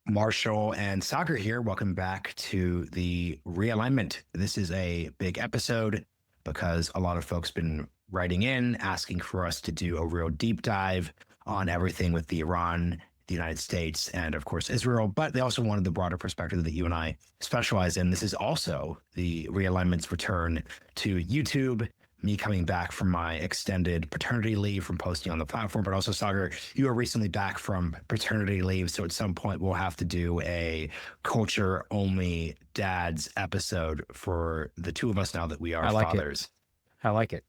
Marshall and Saagar here. Welcome back to the Realignment. This is a big episode because a lot of folks been writing in, asking for us to do a real deep dive on everything with the Iran, the United States, and of course, Israel. But they also wanted the broader perspective that you and I specialize in. This is also the Realignment's return to YouTube, me coming back from my extended paternity leave from posting on the platform, but also Saagar, you were recently back from paternity leave. So at some point we'll have to do a culture only dads episode for the two of us now that we are fathers. I like it.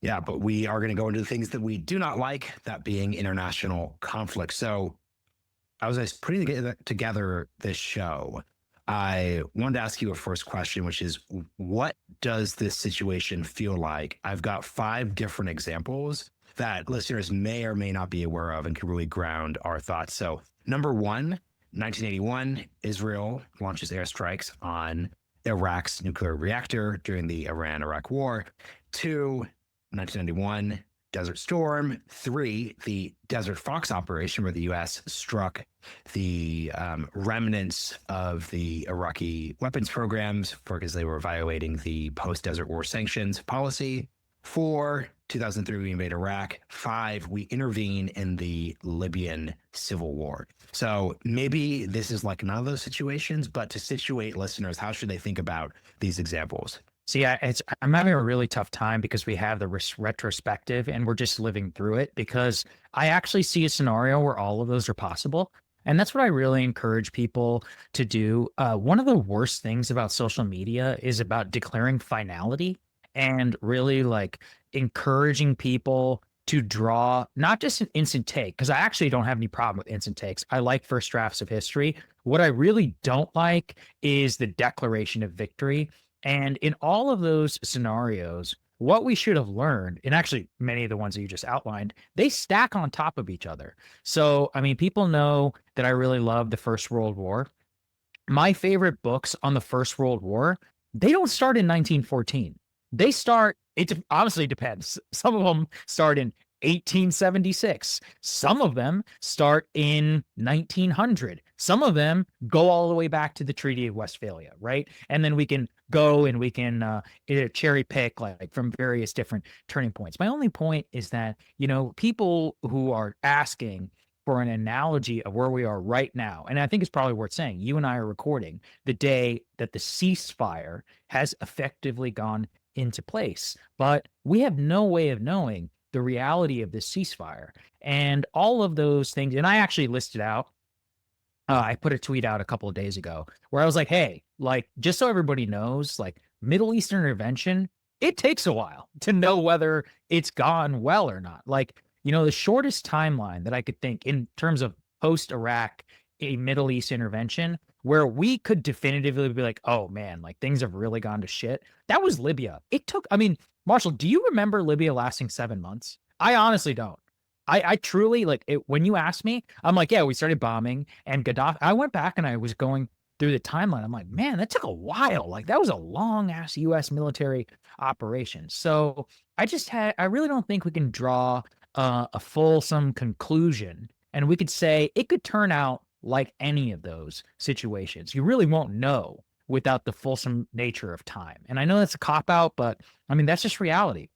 Yeah, but we are going to go into the things that we do not like, that being international conflict. So I was putting together this show. I wanted to ask you a first question, which is, what does this situation feel like? I've got 5 different examples that listeners may or may not be aware of and can really ground our thoughts. So number 1, 1981, Israel launches airstrikes on Iraq's nuclear reactor during the Iran-Iraq War. 2, 1991, Desert Storm. 3, the Desert Fox operation, where the U.S. struck the remnants of the Iraqi weapons programs because they were violating the post-Desert War sanctions policy. 4, 2003, we invade Iraq. 5, we intervene in the Libyan civil war. So maybe this is like none of those situations, but to situate listeners, how should they think about these examples? See, I'm having a really tough time because we have the retrospective and we're just living through it, because I actually see a scenario where all of those are possible. And that's what I really encourage people to do. One of the worst things about social media is about declaring finality and really like encouraging people to draw not just an instant take, because I actually don't have any problem with instant takes. I like first drafts of history. What I really don't like is the declaration of victory. And in all of those scenarios, what we should have learned, and actually many of the ones that you just outlined, they stack on top of each other. So, I mean, people know that I really love the First World War. My favorite books on the First World War, they don't start in 1914. They start, it honestly depends. Some of them start in 1876. Some of them start in 1900. Some of them go all the way back to the Treaty of Westphalia, right? And then we can go and we can cherry pick like from various different turning points. My only point is that, you know, people who are asking for an analogy of where we are right now, and I think it's probably worth saying, you and I are recording the day that the ceasefire has effectively gone into place, but we have no way of knowing the reality of this ceasefire and all of those things. And I actually listed out, I put a tweet out a couple of days ago where I was like, hey, like, just so everybody knows, like Middle Eastern intervention, it takes a while to know whether it's gone well or not. Like, you know, the shortest timeline that I could think in terms of post-Iraq, a Middle East intervention where we could definitively be like, oh man, like things have really gone to shit. That was Libya. It took, I mean, Marshall, do you remember Libya lasting 7 months? I honestly don't. I truly like it. When you asked me, I'm like, yeah, we started bombing and Gaddafi. I went back and I was going through the timeline. I'm like, man, that took a while. Like that was a long ass U.S. military operation. So I really don't think we can draw a fulsome conclusion, and we could say it could turn out like any of those situations. You really won't know without the fulsome nature of time. And I know that's a cop out, but I mean, that's just reality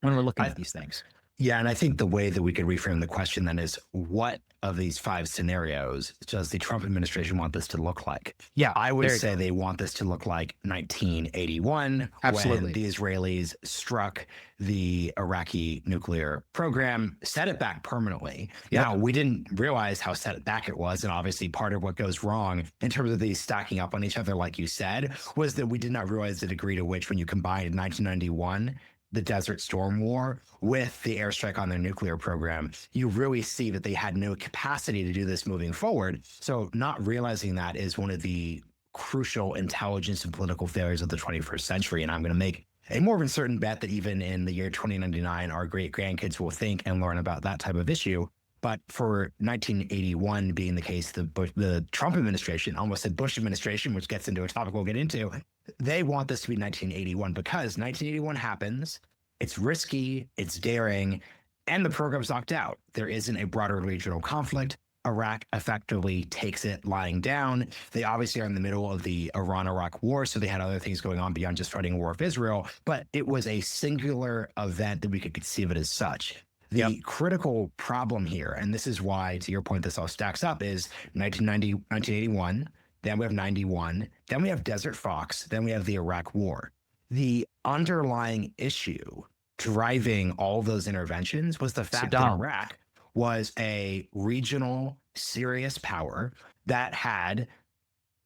when we're looking at these things. Yeah, and I think the way that we could reframe the question then is, what of these 5 scenarios does the Trump administration want this to look like? Yeah, I would say they want this to look like 1981, absolutely, when the Israelis struck the Iraqi nuclear program, set it back permanently. Yep. Now, we didn't realize how set it back it was, and obviously part of what goes wrong in terms of these stacking up on each other, like you said, was that we did not realize the degree to which, when you combine 1991, the Desert Storm War, with the airstrike on their nuclear program, you really see that they had no capacity to do this moving forward. So not realizing that is one of the crucial intelligence and political failures of the 21st century. And I'm going to make a more uncertain bet that even in the year 2099, our great grandkids will think and learn about that type of issue. But for 1981 being the case, the Trump administration, almost said Bush administration, which gets into a topic we'll get into, they want this to be 1981 because 1981 happens, it's risky, it's daring, and the program's knocked out. There isn't a broader regional conflict. Iraq effectively takes it lying down. They obviously are in the middle of the Iran-Iraq war, so they had other things going on beyond just fighting a war with Israel, but it was a singular event that we could conceive it as such. Yep. The critical problem here, and this is why, to your point, this all stacks up, is 1990, 1981, then we have 91, then we have Desert Fox, then we have the Iraq War. The underlying issue driving all those interventions was the fact that Saddam. Iraq was a regional serious power that had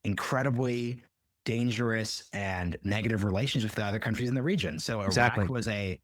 incredibly dangerous and negative relations with the other countries in the region. So Exactly. Iraq was a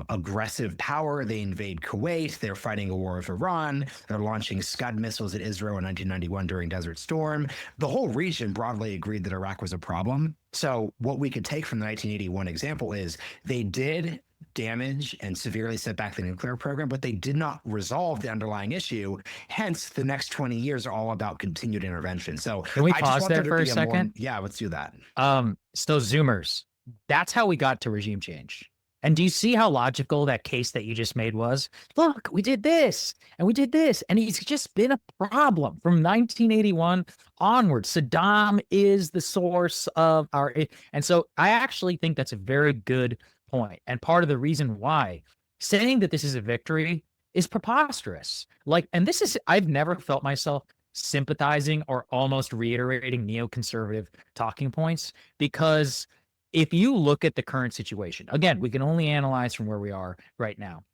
aggressive power. They invade Kuwait. They're fighting a war with Iran. They're launching Scud missiles at Israel in 1991 during Desert Storm. The whole region broadly agreed that Iraq was a problem. So what we could take from the 1981 example is they did damage and severely set back the nuclear program, but they did not resolve the underlying issue. Hence, the next 20 years are all about continued intervention. So Can we I just pause want there to for a be second? yeah, let's do that. So Zoomers, that's how we got to regime change. And do you see how logical that case that you just made was? Look, we did this and we did this, and he's just been a problem from 1981 onward. Saddam is the source of our, and so I actually think that's a very good point. And part of the reason why saying that this is a victory is preposterous. Like, and this is, I've never felt myself sympathizing or almost reiterating neoconservative talking points, because if you look at the current situation, again, we can only analyze from where we are right now.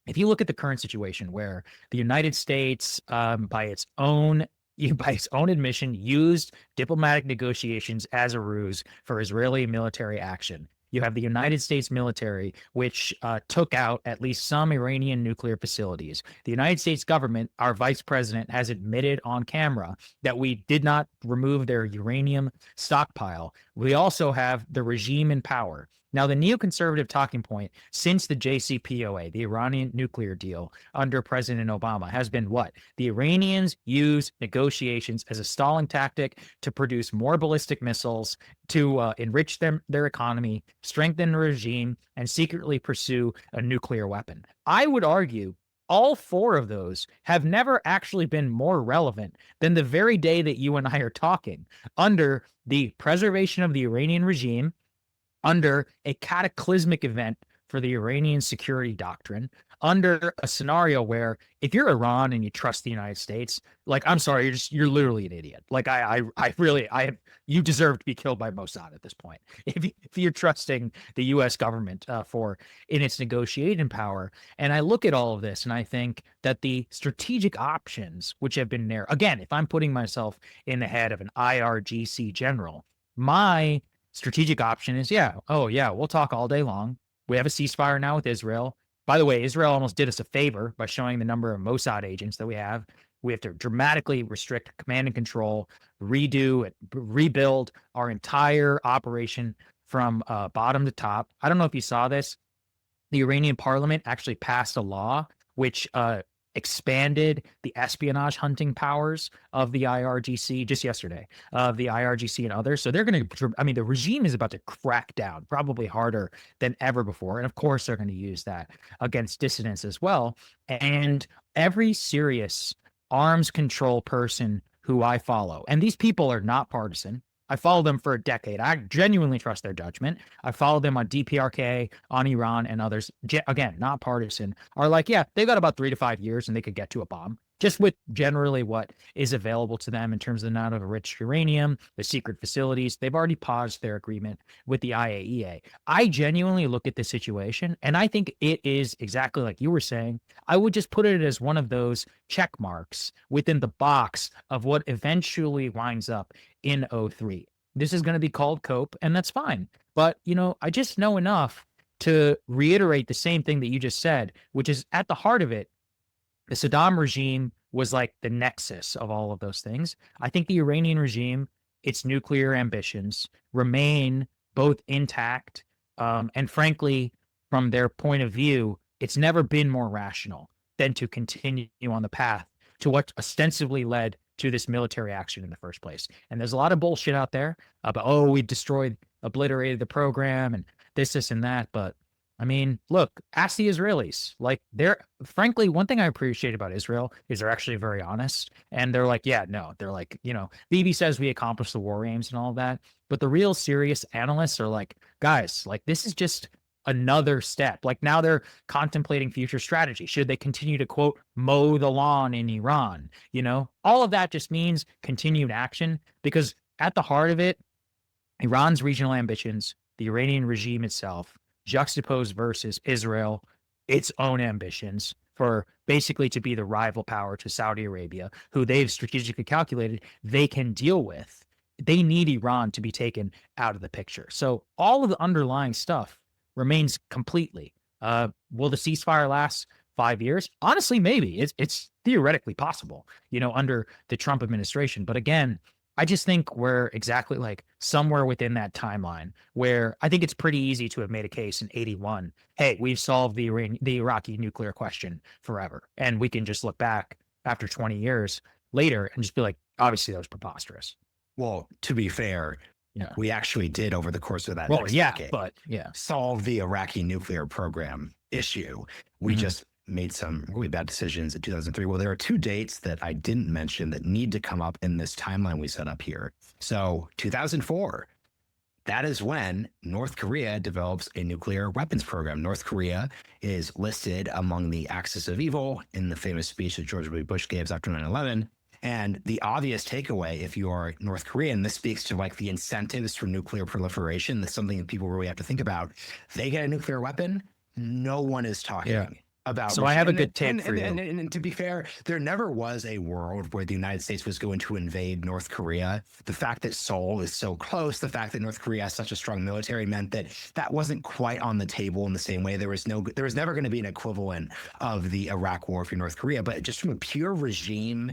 If you look at the current situation where the United States, by its own admission, used diplomatic negotiations as a ruse for Israeli military action. You have the United States military, which took out at least some Iranian nuclear facilities. The United States government, our vice president, has admitted on camera that we did not remove their uranium stockpile. We also have the regime in power. Now, the neoconservative talking point since the JCPOA, the Iranian nuclear deal under President Obama, has been what? The Iranians use negotiations as a stalling tactic to produce more ballistic missiles, to enrich their economy, strengthen the regime, and secretly pursue a nuclear weapon. I would argue all four of those have never actually been more relevant than the very day that you and I are talking, under the preservation of the Iranian regime, under a cataclysmic event for the Iranian security doctrine, under a scenario where if you're Iran and you trust the United States, like, I'm sorry, you're literally an idiot. Like, you deserve to be killed by Mossad at this point. If you're trusting the U.S. government in its negotiating power. And I look at all of this and I think that the strategic options, which have been there, again, if I'm putting myself in the head of an IRGC general, my strategic option is, we'll talk all day long. We have a ceasefire now with Israel. By the way, Israel almost did us a favor by showing the number of Mossad agents that we have. We have to dramatically restrict command and control, redo and rebuild our entire operation from bottom to top. I don't know if you saw this. The Iranian parliament actually passed a law which expanded the espionage hunting powers of the IRGC just yesterday, of the IRGC and others. So they're going to, I mean, the regime is about to crack down probably harder than ever before. And of course, they're going to use that against dissidents as well. And every serious arms control person who I follow, and these people are not partisan. I followed them for a decade. I genuinely trust their judgment. I followed them on DPRK, on Iran, and others. Again, not partisan. Are like, yeah, they've got about 3 to 5 years and they could get to a bomb, just with generally what is available to them in terms of the amount of enriched uranium, the secret facilities. They've already paused their agreement with the IAEA. I genuinely look at the situation and I think it is exactly like you were saying. I would just put it as one of those check marks within the box of what eventually winds up in 03. This is going to be called COPE, and that's fine. But, I just know enough to reiterate the same thing that you just said, which is at the heart of it, the Saddam regime was like the nexus of all of those things. I think the Iranian regime, its nuclear ambitions remain both intact, and frankly, from their point of view, it's never been more rational than to continue on the path to what ostensibly led to this military action in the first place. And there's a lot of bullshit out there about, we obliterated the program and this, and that. But I mean, look, ask the Israelis. Like, they're frankly, one thing I appreciate about Israel is they're actually very honest. And they're like, yeah, no, they're like, Bibi says we accomplished the war aims and all of that. But the real serious analysts are like, guys, like, this is just another step. Like, now they're contemplating future strategy. Should they continue to, quote, mow the lawn in Iran? All of that just means continued action because at the heart of it, Iran's regional ambitions, the Iranian regime itself, juxtaposed versus Israel, its own ambitions for basically to be the rival power to Saudi Arabia, who they've strategically calculated they can deal with. They need Iran to be taken out of the picture. So all of the underlying stuff remains completely. Will the ceasefire last 5 years? Honestly, maybe. It's theoretically possible, under the Trump administration. But again, I just think we're exactly like somewhere within that timeline where I think it's pretty easy to have made a case in 81. Hey, we've solved the Iraqi nuclear question forever. And we can just look back after 20 years later and just be like, obviously that was preposterous. Well, to be fair, Yeah. we actually did over the course of that Well, next yeah, decade but yeah. solve the Iraqi nuclear program issue. We just made some really bad decisions in 2003. Well, there are two dates that I didn't mention that need to come up in this timeline we set up here. So 2004, that is when North Korea develops a nuclear weapons program. North Korea is listed among the axis of evil in the famous speech that George W. Bush gave after 9/11. And the obvious takeaway, if you are North Korean, this speaks to like the incentives for nuclear proliferation. That's something that people really have to think about. They get a nuclear weapon, no one is talking about. So I have a good take for you. And to be fair, there never was a world where the United States was going to invade North Korea. The fact that Seoul is so close, the fact that North Korea has such a strong military meant that that wasn't quite on the table in the same way. There was never going to be an equivalent of the Iraq War for North Korea. But just from a pure regime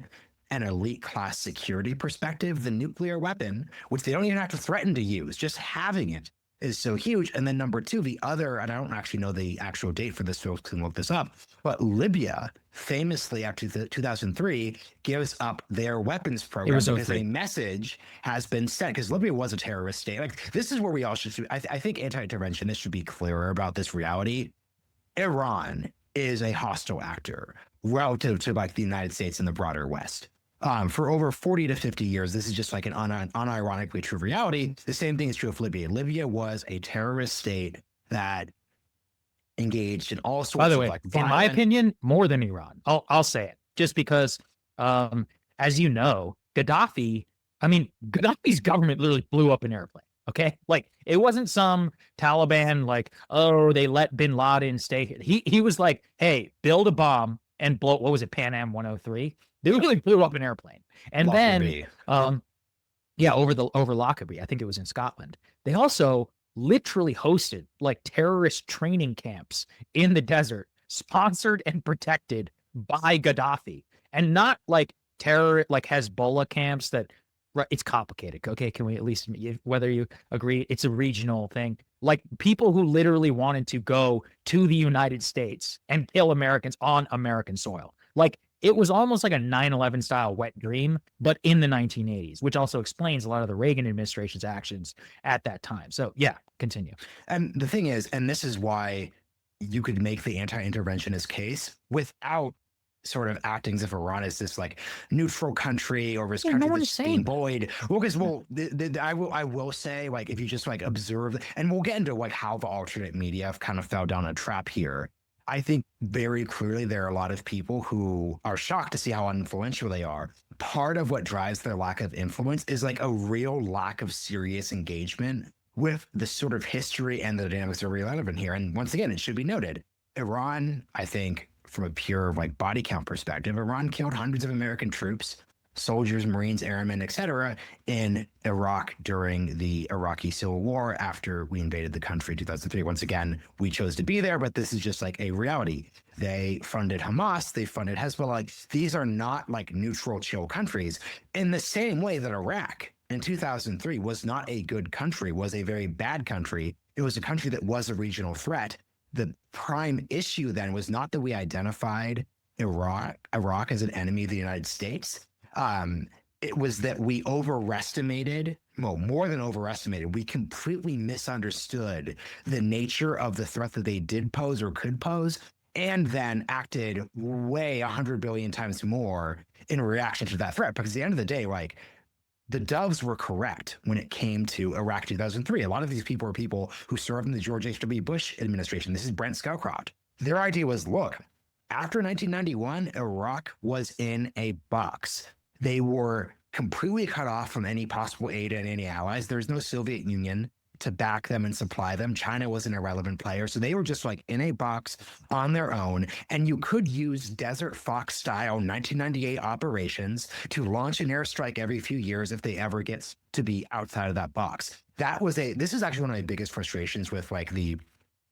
and elite class security perspective, the nuclear weapon, which they don't even have to threaten to use, just having it is so huge. And then number two, the other, and I don't actually know the actual date for this, folks can look this up, but Libya famously after 2003 gives up their weapons program because a message has been sent, because Libya was a terrorist state. Like, this is where we all should, I think anti-interventionists should be clearer about this reality. Iran is a hostile actor relative to like the United States and the broader West. For over 40 to 50 years, this is just like an unironically true reality. The same thing is true of Libya. Libya was a terrorist state that engaged in all sorts By the way, of like in my opinion, more than Iran. I'll say it just because, as you know, Gaddafi's government literally blew up an airplane. Okay, like it wasn't some Taliban like, oh, they let Bin Laden stay here. He was like, hey, build a bomb and blow. What was it, Pan Am 103? They really blew up an airplane, and Lockerbie. then, over Lockerbie, I think it was in Scotland. They also literally hosted like terrorist training camps in the desert, sponsored and protected by Gaddafi, and not like terror like Hezbollah camps that. Right, it's complicated. Okay, can we at least, whether you agree, it's a regional thing. Like people who literally wanted to go to the United States and kill Americans on American soil. Like it was almost like a 9/11 style wet dream, but in the 1980s, which also explains a lot of the Reagan administration's actions at that time. So yeah, continue. And the thing is, and this is why you could make the anti-interventionist case without sort of acting as if Iran is this like neutral country or this country that's being bullied. Well, because I will say, like, if you just like observe, and we'll get into like how the alternate media have kind of fell down a trap here. I think very clearly there are a lot of people who are shocked to see how influential they are. Part of what drives their lack of influence is like a real lack of serious engagement with the sort of history and the dynamics that are relevant here. And once again, it should be noted, Iran, I think, from a pure like body count perspective, Iran killed hundreds of American troops, soldiers, Marines, airmen, etc., in Iraq during the Iraqi Civil War after we invaded the country in 2003. Once again, we chose to be there, but this is just like a reality. They funded Hamas, they funded Hezbollah. These are not like neutral, chill countries in the same way that Iraq in 2003 was not a good country, was a very bad country. It was a country that was a regional threat. The prime issue then was not that we identified Iraq as an enemy of the United States. it was that we overestimated, well, more than overestimated, we completely misunderstood the nature of the threat that they did pose or could pose, and then acted way 100 billion times more in reaction to that threat. Because at the end of the day, like, the doves were correct when it came to Iraq 2003. A lot of these people are people who served in the George H.W. Bush administration. This is Brent Scowcroft. Their idea was, look, after 1991, Iraq was in a box. They were completely cut off from any possible aid and any allies. There's no Soviet Union to back them and supply them. China was an irrelevant player. So they were just like in a box on their own. And you could use Desert Fox style 1998 operations to launch an airstrike every few years if they ever get to be outside of that box. This is actually one of my biggest frustrations with like the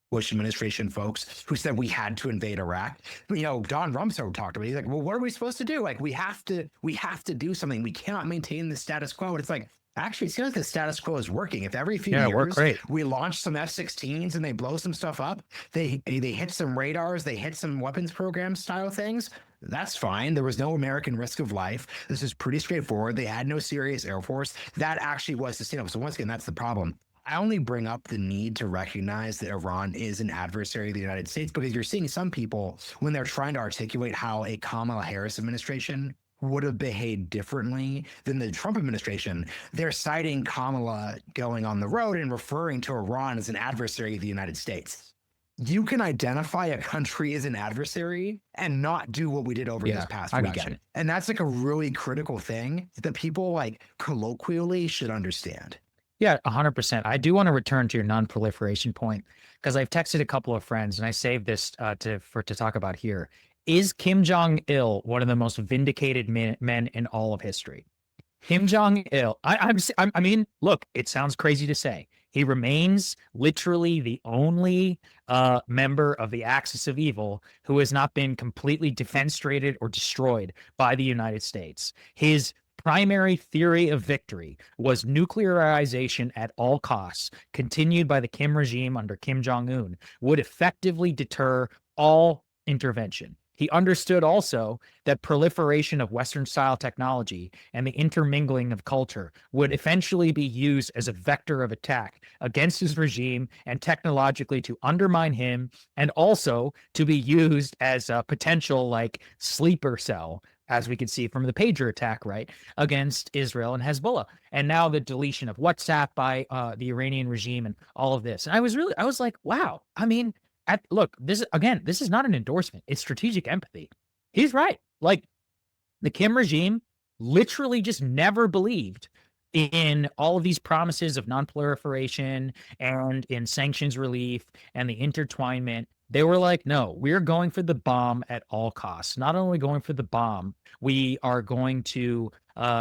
Bush administration folks who said we had to invade Iraq. Don Rumsfeld talked about it. He's like, well, what are we supposed to do? Like, we have to do something. We cannot maintain the status quo. And it's like, actually, it seems like the status quo is working. If every few years we launch some F-16s and they blow some stuff up, they hit some radars, they hit some weapons program style things, that's fine. There was no American risk of life. This is pretty straightforward. They had no serious Air Force. That actually was sustainable. So once again, that's the problem. I only bring up the need to recognize that Iran is an adversary of the United States because you're seeing some people, when they're trying to articulate how a Kamala Harris administration would have behaved differently than the Trump administration, they're citing Kamala going on the road and referring to Iran as an adversary of the United States. You can identify a country as an adversary and not do what we did over this past weekend. And that's like a really critical thing that people like colloquially should understand. Yeah, 100%. I do want to return to your non-proliferation point because I've texted a couple of friends and I saved this to talk about here. Is Kim Jong Il one of the most vindicated men in all of history? Kim Jong Il. I mean, look, it sounds crazy to say. He remains literally the only member of the axis of evil who has not been completely defenestrated or destroyed by the United States. His primary theory of victory was nuclearization at all costs, continued by the Kim regime under Kim Jong-un, would effectively deter all intervention. He understood also that proliferation of Western-style technology and the intermingling of culture would eventually be used as a vector of attack against his regime and technologically to undermine him, and also to be used as a potential like sleeper cell, as we could see from the pager attack, right, against Israel and Hezbollah. And now the deletion of WhatsApp by the Iranian regime and all of this. And I was like, wow. I mean, look, this is not an endorsement. It's strategic empathy. He's right. Like, the Kim regime literally just never believed in all of these promises of non-proliferation and in sanctions relief and the intertwinement. They were like, no, we're going for the bomb at all costs. Not only going for the bomb, we are going to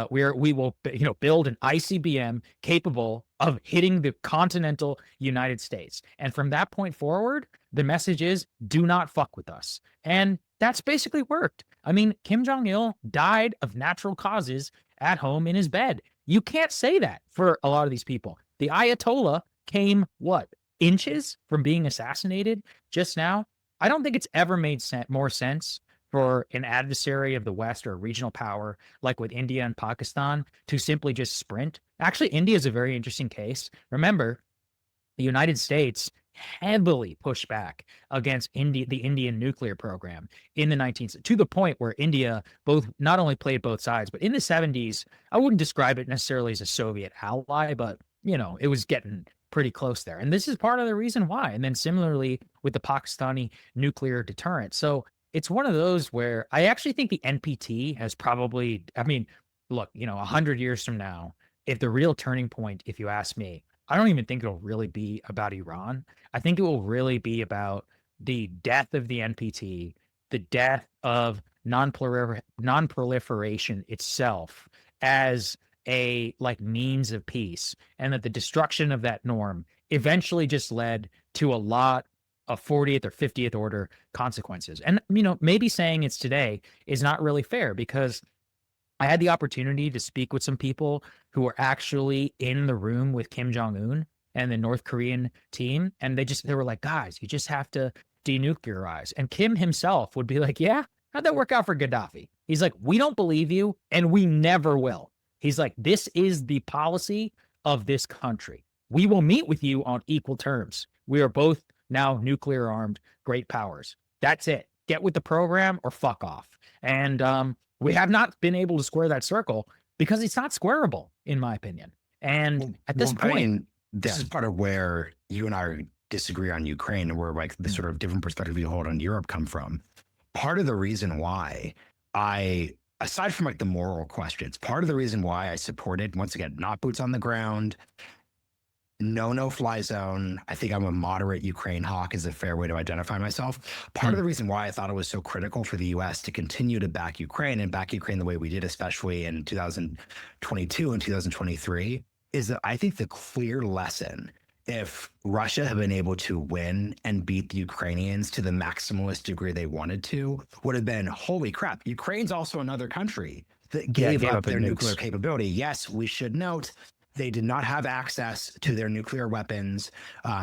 we will build an ICBM capable of hitting the continental United States. And from that point forward, the message is, do not fuck with us. And that's basically worked. I mean, Kim Jong-il died of natural causes at home in his bed. You can't say that for a lot of these people. The Ayatollah came, what, inches from being assassinated just now? I don't think it's ever made more sense for an adversary of the West or a regional power like with India and Pakistan to simply just sprint. Actually, India is a very interesting case. Remember, the United States heavily pushed back against the Indian nuclear program in the 19th, to the point where India not only played both sides, but in the 70s, I wouldn't describe it necessarily as a Soviet ally, but it was getting pretty close there. And this is part of the reason why. And then similarly with the Pakistani nuclear deterrent. So it's one of those where I actually think the NPT has probably, I mean, look, 100 years from now, if the real turning point, if you ask me, I don't even think it'll really be about Iran. I think it will really be about the death of the NPT, the death of non-proliferation itself as a means of peace, and that the destruction of that norm eventually just led to a lot of 40th or 50th order consequences. And, maybe saying it's today is not really fair, because I had the opportunity to speak with some people who were actually in the room with Kim Jong-un and the North Korean team. And they were like, guys, you just have to denuclearize. And Kim himself would be like, yeah, how'd that work out for Gaddafi? He's like, we don't believe you and we never will. He's like, this is the policy of this country. We will meet with you on equal terms. We are both now nuclear armed great powers. That's it. Get with the program or fuck off. And we have not been able to square that circle because it's not squareable, in my opinion. And at this point, this is part of where you and I disagree on Ukraine, and where like the sort of different perspective you hold on Europe come from. Part of the reason why aside from like the moral questions, part of the reason why I supported, once again, not boots on the ground, no-fly zone. I think I'm a moderate Ukraine hawk is a fair way to identify myself. Part of the reason why I thought it was so critical for the U.S. to continue to back Ukraine and back Ukraine the way we did, especially in 2022 and 2023, is that I think the clear lesson, if Russia had been able to win and beat the Ukrainians to the maximalist degree they wanted to, would have been, holy crap, Ukraine's also another country that gave up their nuclear capability. Yes, we should note they did not have access to their nuclear weapons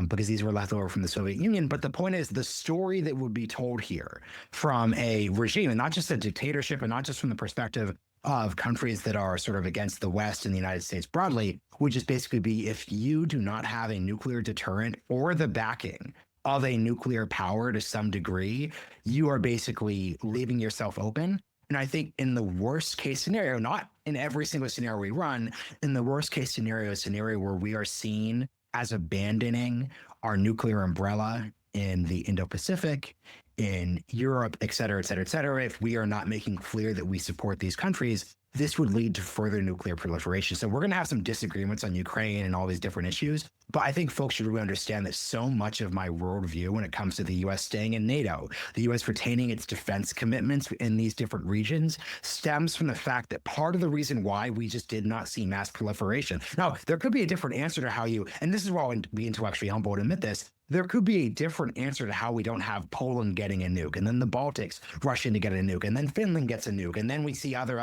because these were left over from the Soviet Union. But the point is, the story that would be told here from a regime, and not just a dictatorship, and not just from the perspective of countries that are sort of against the West and the United States broadly, would just basically be, if you do not have a nuclear deterrent or the backing of a nuclear power to some degree, you are basically leaving yourself open. And I think in the worst case scenario, not in every single scenario we run, in the worst case scenario, a scenario where we are seen as abandoning our nuclear umbrella in the Indo-Pacific, in Europe, et cetera, et cetera, et cetera, if we are not making clear that we support these countries, this would lead to further nuclear proliferation. So we're going to have some disagreements on Ukraine and all these different issues. But I think folks should really understand that so much of my worldview when it comes to the U.S. staying in NATO, the U.S. retaining its defense commitments in these different regions, stems from the fact that part of the reason why we just did not see mass proliferation. Now, there could be a different answer to how you, and this is why I would be intellectually humble to admit this, there could be a different answer to how we don't have Poland getting a nuke, and then the Baltics rushing to get a nuke, and then Finland gets a nuke, and then we see other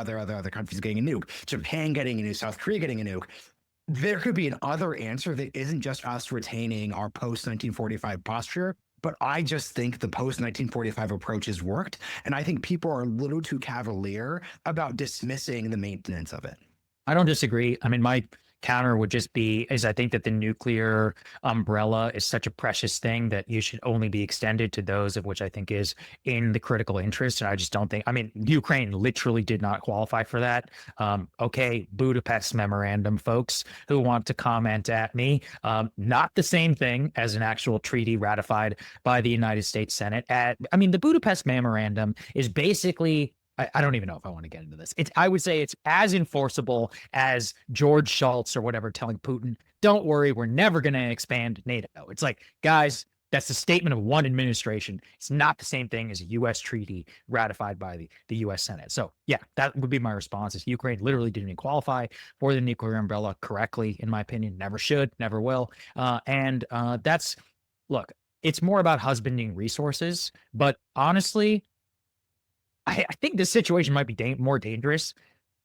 countries getting a nuke, Japan getting a nuke, South Korea getting a nuke. There could be another answer that isn't just us retaining our post-1945 posture, but I just think the post-1945 approach has worked, and I think people are a little too cavalier about dismissing the maintenance of it. I don't disagree. I mean, my counter would just be, is I think that the nuclear umbrella is such a precious thing that you should only be extended to those of which I think is in the critical interest. And I just don't think, I mean, Ukraine literally did not qualify for that. Okay, Budapest Memorandum folks who want to comment at me, not the same thing as an actual treaty ratified by the United States Senate. I mean, the Budapest Memorandum is basically, I don't even know if I want to get into this. I would say it's as enforceable as George Shultz or whatever telling Putin, don't worry, we're never going to expand NATO. It's like, guys, that's the statement of one administration. It's not the same thing as a U.S. treaty ratified by the U.S. Senate. So yeah, that would be my response, is Ukraine literally didn't even qualify for the nuclear umbrella correctly, in my opinion. Never should, never will. That's, look, it's more about husbanding resources. But honestly, I think this situation might be more dangerous.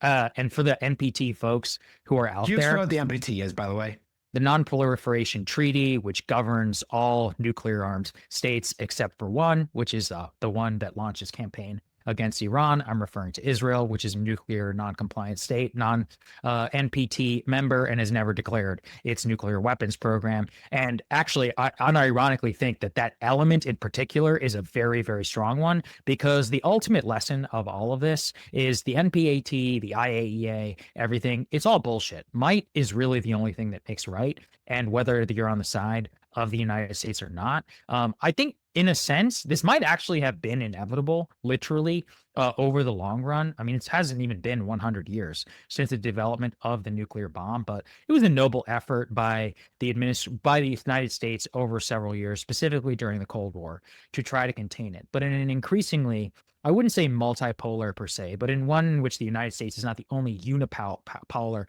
And for the NPT folks who are out there. Do you explain what the NPT is, by the way? The non-proliferation treaty, which governs all nuclear armed states except for one, which is the one that launched its campaign against Iran. I'm referring to Israel, which is a nuclear non-compliant state, non-NPT member, and has never declared its nuclear weapons program. And actually, I unironically think that element in particular is a very, very strong one, because the ultimate lesson of all of this is the NPAT, the IAEA, everything, it's all bullshit. Might is really the only thing that makes right. And whether you're on the side of the United States or not, I think in a sense, this might actually have been inevitable, literally, over the long run. I mean, it hasn't even been 100 years since the development of the nuclear bomb, but it was a noble effort by the United States over several years, specifically during the Cold War, to try to contain it. But in an increasingly, I wouldn't say multipolar per se, but in one in which the United States is not the only unipolar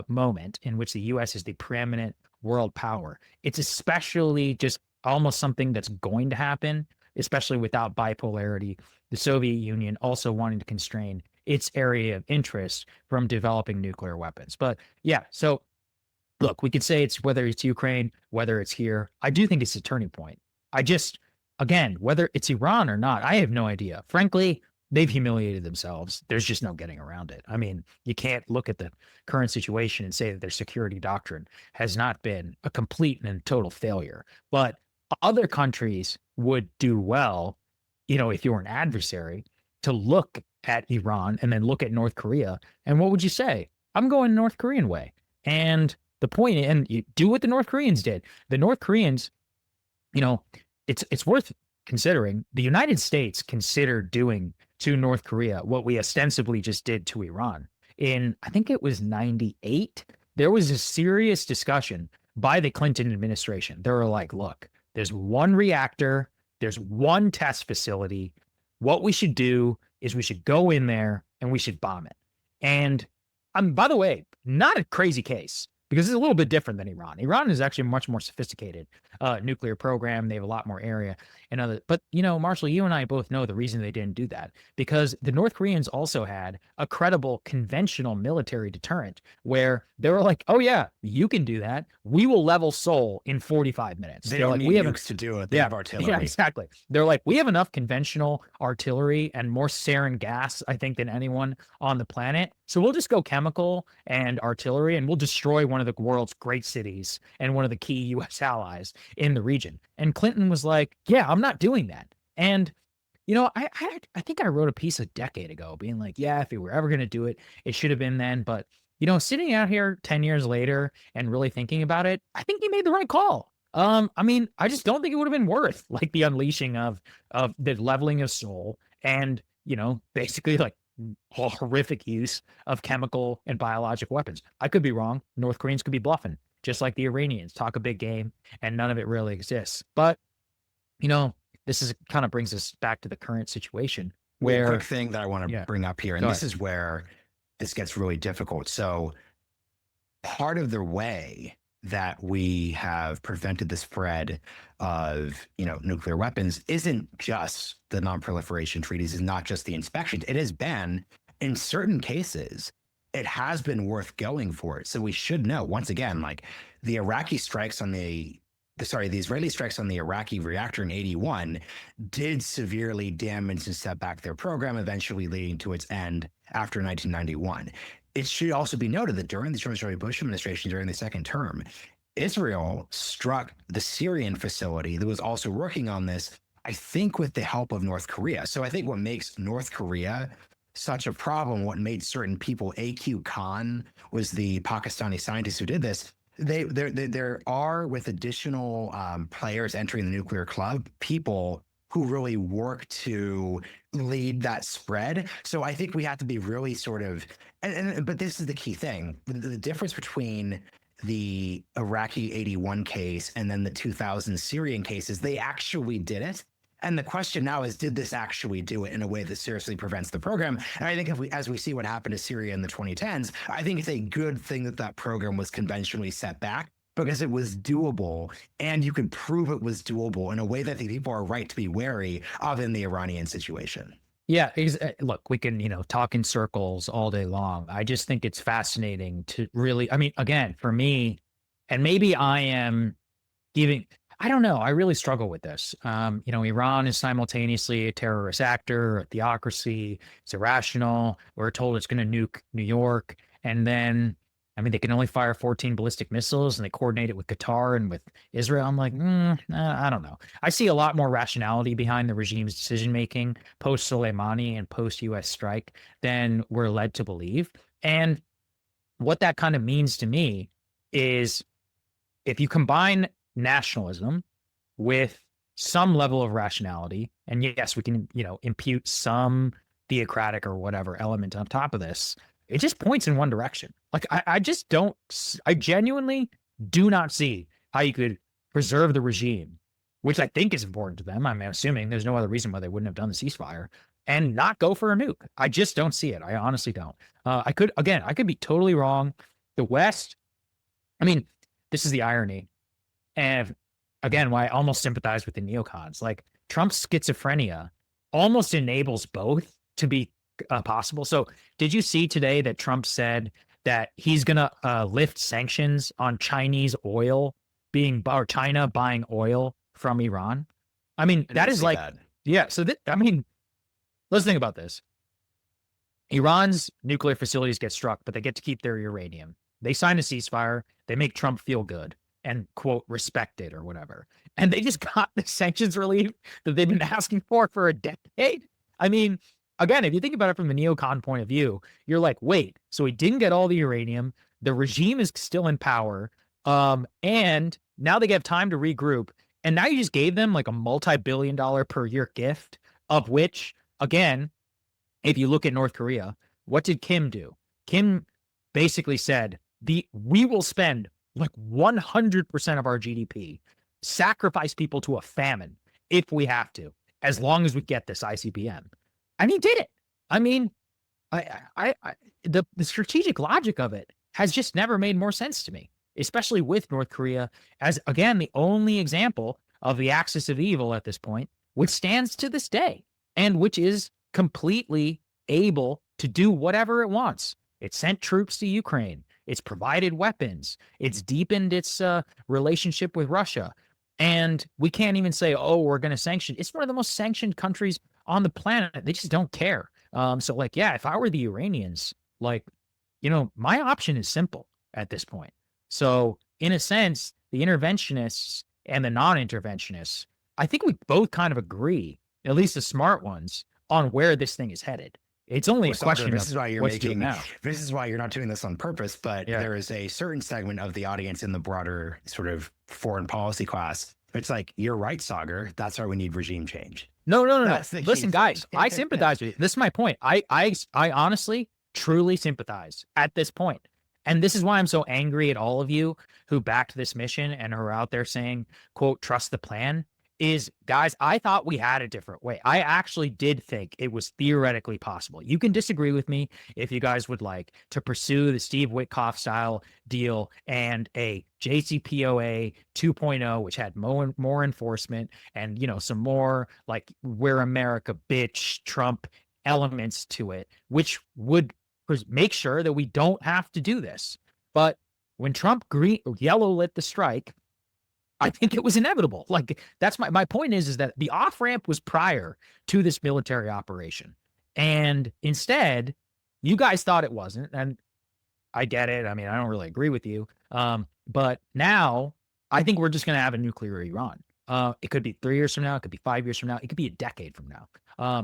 moment in which the U.S. is the preeminent world power, it's especially just almost something that's going to happen, especially without bipolarity. The Soviet Union also wanting to constrain its area of interest from developing nuclear weapons. But yeah, so look, we could say it's whether it's Ukraine, whether it's here. I do think it's a turning point. Again, whether it's Iran or not, I have no idea. Frankly, they've humiliated themselves. There's just no getting around it. I mean, you can't look at the current situation and say that their security doctrine has not been a complete and total failure. But other countries would do well, if you're an adversary, to look at Iran and then look at North Korea. And what would you say? I'm going North Korean way. And the point, and you do what the North Koreans did. The North Koreans, it's worth considering. The United States considered doing to North Korea what we ostensibly just did to Iran. I think it was 98, there was a serious discussion by the Clinton administration. They were like, look, there's one reactor, there's one test facility. What we should do is we should go in there and we should bomb it. And by the way, not a crazy case, because it's a little bit different than Iran. Iran is actually a much more sophisticated nuclear program. They have a lot more area and other. But, Marshall, you and I both know the reason they didn't do that, because the North Koreans also had a credible conventional military deterrent where they were like, oh, yeah, you can do that. We will level Seoul in 45 minutes. They don't need nukes to do it. They have artillery. Yeah, exactly. They're like, we have enough conventional artillery and more sarin gas, I think, than anyone on the planet. So we'll just go chemical and artillery, and we'll destroy one of the world's great cities and one of the key U.S. allies in the region. And Clinton was like, yeah, I'm not doing that. And, I think I wrote a piece a decade ago being like, yeah, if we were ever going to do it, it should have been then. But, sitting out here 10 years later and really thinking about it, I think he made the right call. I just don't think it would have been worth like the unleashing of the leveling of Seoul and, basically like horrific use of chemical and biologic weapons. I could be wrong. North Koreans could be bluffing, just like the Iranians talk a big game and none of it really exists. But, this is kind of brings us back to the current situation where quick thing that I want to bring up here, and this is where this gets really difficult. So part of the way that we have prevented the spread of, nuclear weapons isn't just the non-proliferation treaties, is not just the inspections. It has been, in certain cases, it has been worth going for it. So we should know, once again, like the Israeli strikes on the Iraqi reactor in 81 did severely damage and set back their program, eventually leading to its end after 1991. It should also be noted that during the George W. Bush administration, during the second term, Israel struck the Syrian facility that was also working on this, I think with the help of North Korea. So I think what makes North Korea such a problem, what made certain people, A.Q. Khan was the Pakistani scientist who did this, there are, with additional players entering the nuclear club, people who really work to lead that spread. So I think we have to be really sort of, but this is the key thing. The difference between the Iraqi 81 case and then the 2000 Syrian cases, they actually did it. And the question now is, did this actually do it in a way that seriously prevents the program? And I think as we see what happened to Syria in the 2010s, I think it's a good thing that program was conventionally set back, because it was doable, and you could prove it was doable in a way that I think people are right to be wary of in the Iranian situation. Yeah, look, we can, talk in circles all day long. I just think it's fascinating to really, again, for me, and maybe I am I don't know. I really struggle with this. Iran is simultaneously a terrorist actor, a theocracy. It's irrational. We're told it's going to nuke New York. And then, they can only fire 14 ballistic missiles, and they coordinate it with Qatar and with Israel. I'm like, I don't know. I see a lot more rationality behind the regime's decision-making post-Soleimani and post-U.S. strike than we're led to believe. And what that kind of means to me is, if you combine nationalism with some level of rationality, and yes, we can, impute some theocratic or whatever element on top of this, it just points in one direction. Like, I genuinely do not see how you could preserve the regime, which I think is important to them. I'm assuming there's no other reason why they wouldn't have done the ceasefire, and not go for a nuke. I just don't see it. I honestly don't. I could be totally wrong. The West, this is the irony. And again, why I almost sympathize with the neocons. Like, Trump's schizophrenia almost enables both to be possible. So did you see today that Trump said that he's going to lift sanctions on Chinese oil or China buying oil from Iran? That is like, yeah. So Let's think about this. Iran's nuclear facilities get struck, but they get to keep their uranium. They sign a ceasefire. They make Trump feel good and, quote, respected or whatever. And they just got the sanctions relief that they've been asking for a decade. I mean, again, if you think about it from the neocon point of view, you're like, wait, so we didn't get all the uranium. The regime is still in power. And now they have time to regroup. And now you just gave them like a multi-billion-dollar per year gift, of which, again, if you look at North Korea, what did Kim do? Kim basically said, we will spend like 100% of our GDP, sacrifice people to a famine if we have to, as long as we get this ICBM. And he did it. I mean, the strategic logic of it has just never made more sense to me, especially with North Korea as, again, the only example of the axis of evil at this point, which stands to this day and which is completely able to do whatever it wants. It sent troops to Ukraine. It's provided weapons. It's deepened its relationship with Russia. And we can't even say, oh, we're going to sanction. It's one of the most sanctioned countries on the planet. They just don't care. So like, yeah, if I were the Iranians, like, you know, my option is simple at this point. So in a sense, the interventionists and the non-interventionists, I think we both kind of agree, at least the smart ones, on where this thing is headed. It's only a question this of is why you're what to do making now. this is why you're not doing this on purpose, but Yeah. there is a certain segment of the audience in the broader sort of foreign policy class. It's like, you're right, Saagar. That's why we need regime change. No. That's the Listen, key guys, thing. I sympathize with you. This is my point. I honestly, truly sympathize at this point. And this is why I'm so angry at all of you who backed this mission and are out there saying, quote, trust the plan. Is, guys, I thought we had a different way. I actually did think it was theoretically possible. You can disagree with me if you guys would like to pursue the Steve Witkoff style deal and a JCPOA 2.0, which had more enforcement and, you know, some more like we're America bitch Trump elements to it, which would make sure that we don't have to do this. But when Trump yellow lit the strike, I think it was inevitable. Like, that's my point is that the off ramp was prior to this military operation. And instead, you guys thought it wasn't. And I get it. I mean, I don't really agree with you. But now I think we're just going to have a nuclear Iran. It could be 3 years from now. It could be 5 years from now. It could be a decade from now.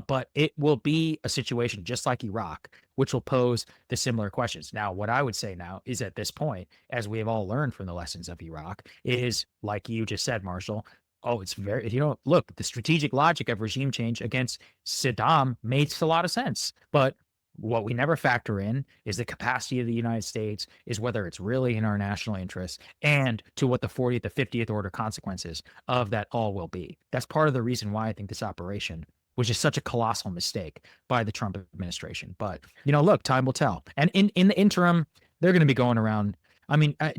But it will be a situation just like Iraq, which will pose the similar questions. Now, what I would say now is at this point, as we have all learned from the lessons of Iraq, is like you just said, Marshall. Oh, it's very, you know, look, the strategic logic of regime change against Saddam makes a lot of sense. But what we never factor in is the capacity of the United States, is whether it's really in our national interest, and to what the 40th, the 50th order consequences of that all will be. That's part of the reason why I think this operation was just such a colossal mistake by the Trump administration. But, you know, look, time will tell. And in the interim, they're going to be going around. I mean, I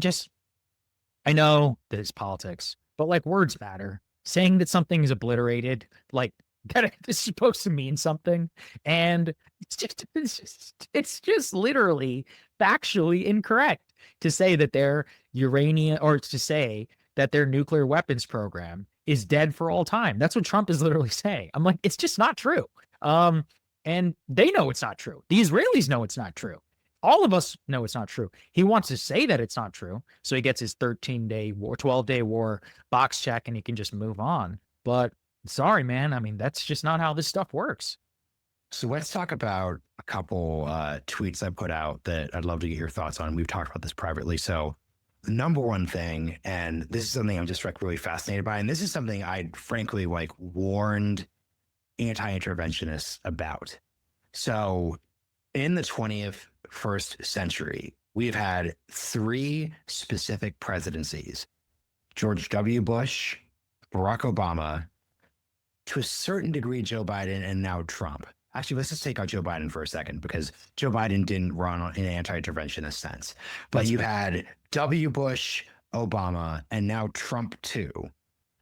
know that it's politics, but like, words matter. Saying that something is obliterated, like, that it's supposed to mean something, and it's just literally factually incorrect to say that their uranium, or to say that their nuclear weapons program is dead for all time. That's what Trump is literally saying. I'm like, it's just not true. And they know it's not true. The Israelis know it's not true. All of us know it's not true. He wants to say that it's not true, so he gets his 13-day war, 12-day war box check, and he can just move on. But sorry, man. I mean, that's just not how this stuff works. So let's talk about a couple tweets I put out that I'd love to get your thoughts on. We've talked about this privately. So the number one thing, and this is something I'm just like really fascinated by, and this is something I'd frankly like warned anti-interventionists about. So in the 21st century, we've had 3 specific presidencies: George W. Bush, Barack Obama, to a certain degree, Joe Biden, and now Trump. Actually, let's just take out Joe Biden for a second, because Joe Biden didn't run in an anti-interventionist sense. But you had W. Bush, Obama, and now Trump too,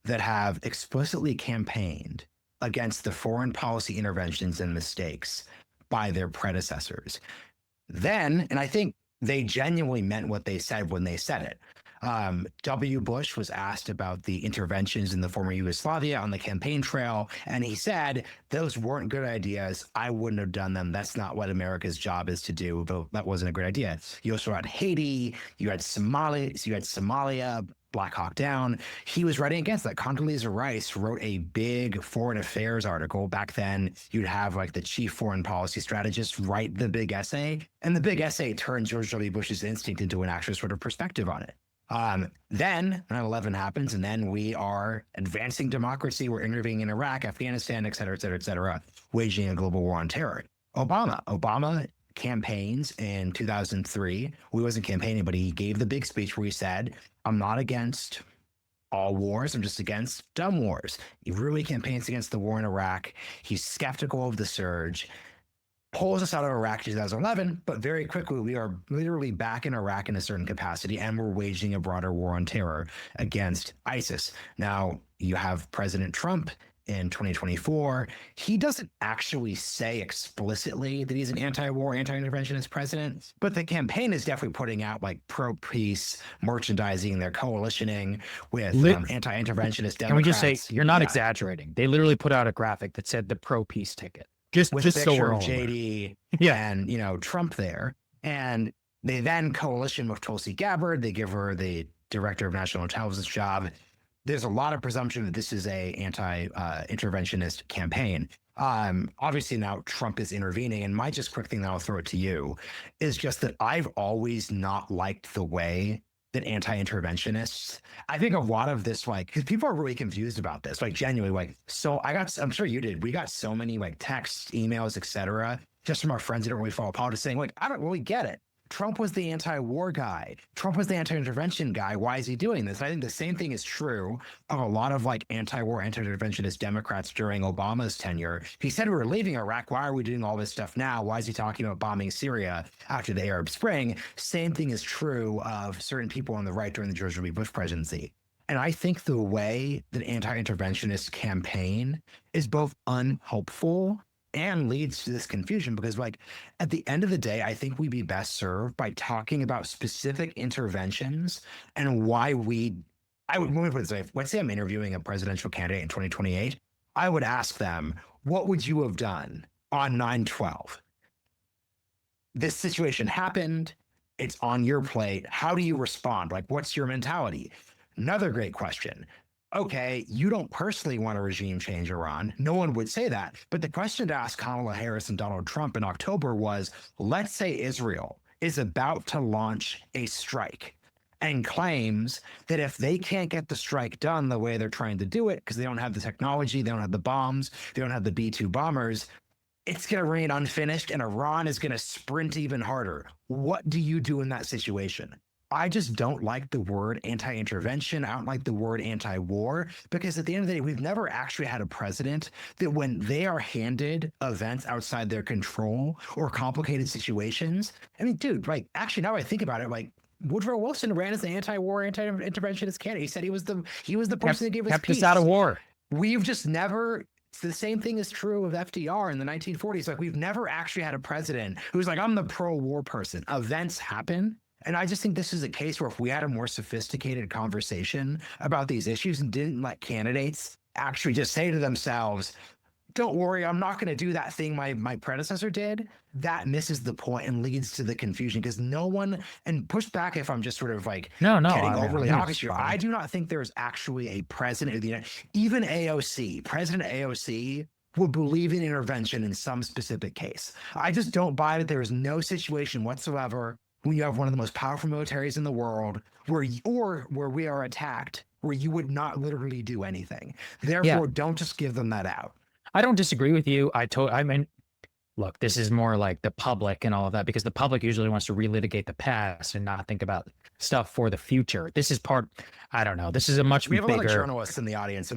that have explicitly campaigned against the foreign policy interventions and mistakes by their predecessors. Then, and I think they genuinely meant what they said when they said it, W. Bush was asked about the interventions in the former Yugoslavia on the campaign trail, and he said, those weren't good ideas. I wouldn't have done them. That's not what America's job is to do, though that wasn't a great idea. You also had Haiti, you had Somalia, Black Hawk Down. He was writing against that. Condoleezza Rice wrote a big foreign affairs article. Back then, you'd have like the chief foreign policy strategist write the big essay, and the big essay turned George W. Bush's instinct into an actual sort of perspective on it. Then 9/11 happens, and then we are advancing democracy. We're intervening in Iraq, Afghanistan, et cetera, waging a global war on terror. Obama campaigns in 2003. We wasn't campaigning, but he gave the big speech where he said, I'm not against all wars. I'm just against dumb wars. He really campaigns against the war in Iraq. He's skeptical of the surge, pulls us out of Iraq in 2011, but very quickly we are literally back in Iraq in a certain capacity, and we're waging a broader war on terror against ISIS. Now, you have President Trump in 2024. He doesn't actually say explicitly that he's an anti-war, anti-interventionist president, but the campaign is definitely putting out like pro-peace merchandising. They're coalitioning with anti-interventionist Democrats. Can we just say, you're not exaggerating. They literally put out a graphic that said the pro-peace ticket. Just so we're all JD and, Trump there. And they then coalition with Tulsi Gabbard. They give her the director of national intelligence job. There's a lot of presumption that this is a anti-interventionist campaign. Obviously now Trump is intervening, and my just quick thing that I'll throw it to you is just that I've always not liked the way that anti-interventionists, I think a lot of this, like, because people are really confused about this, like genuinely, like, so I'm sure you did, we got so many like texts, emails, etc., just from our friends that don't really follow politics saying, like, I don't really get it. Trump was the anti-war guy. Trump was the anti-intervention guy. Why is he doing this? And I think the same thing is true of a lot of like anti-war, anti-interventionist Democrats during Obama's tenure. He said we were leaving Iraq. Why are we doing all this stuff now? Why is he talking about bombing Syria after the Arab Spring? Same thing is true of certain people on the right during the George W. Bush presidency. And I think the way that anti-interventionist campaign is both unhelpful and leads to this confusion, because like at the end of the day, I think we'd be best served by talking about specific interventions and why let me put it this way. Let's say I'm interviewing a presidential candidate in 2028. I would ask them, what would you have done on 9/12? This situation happened. It's on your plate. How do you respond? Like, what's your mentality? Another great question. Okay, you don't personally want a regime change Iran. No one would say that. But the question to ask Kamala Harris and Donald Trump in October was, let's say Israel is about to launch a strike and claims that if they can't get the strike done the way they're trying to do it, because they don't have the technology, they don't have the bombs, they don't have the B-2 bombers, it's going to remain unfinished and Iran is going to sprint even harder. What do you do in that situation? I just don't like the word anti-intervention. I don't like the word anti-war, because at the end of the day, we've never actually had a president that when they are handed events outside their control or complicated situations, I mean, dude, like actually now I think about it, like Woodrow Wilson ran as an anti-war, anti-interventionist candidate. He said he was the person that gave us kept peace. us out of war. We've just never. The same thing is true of FDR in the 1940s. Like we've never actually had a president who's like, I'm the pro-war person. Events happen. And I just think this is a case where if we had a more sophisticated conversation about these issues and didn't let candidates actually just say to themselves, don't worry, I'm not going to do that thing my predecessor did, that misses the point and leads to the confusion, because no one, and push back if I'm just sort of like getting overly hawkish here. I do not think there's actually a president of the United States, even AOC, President AOC would believe in intervention in some specific case. I just don't buy that there is no situation whatsoever when you have one of the most powerful militaries in the world where we are attacked, where you would not literally do anything. Therefore, don't just give them that out. I don't disagree with you. I mean, look, this is more like the public and all of that, because the public usually wants to relitigate the past and not think about stuff for the future. This is part, I don't know. This is a much We have a lot of bigger. journalists in the audience, so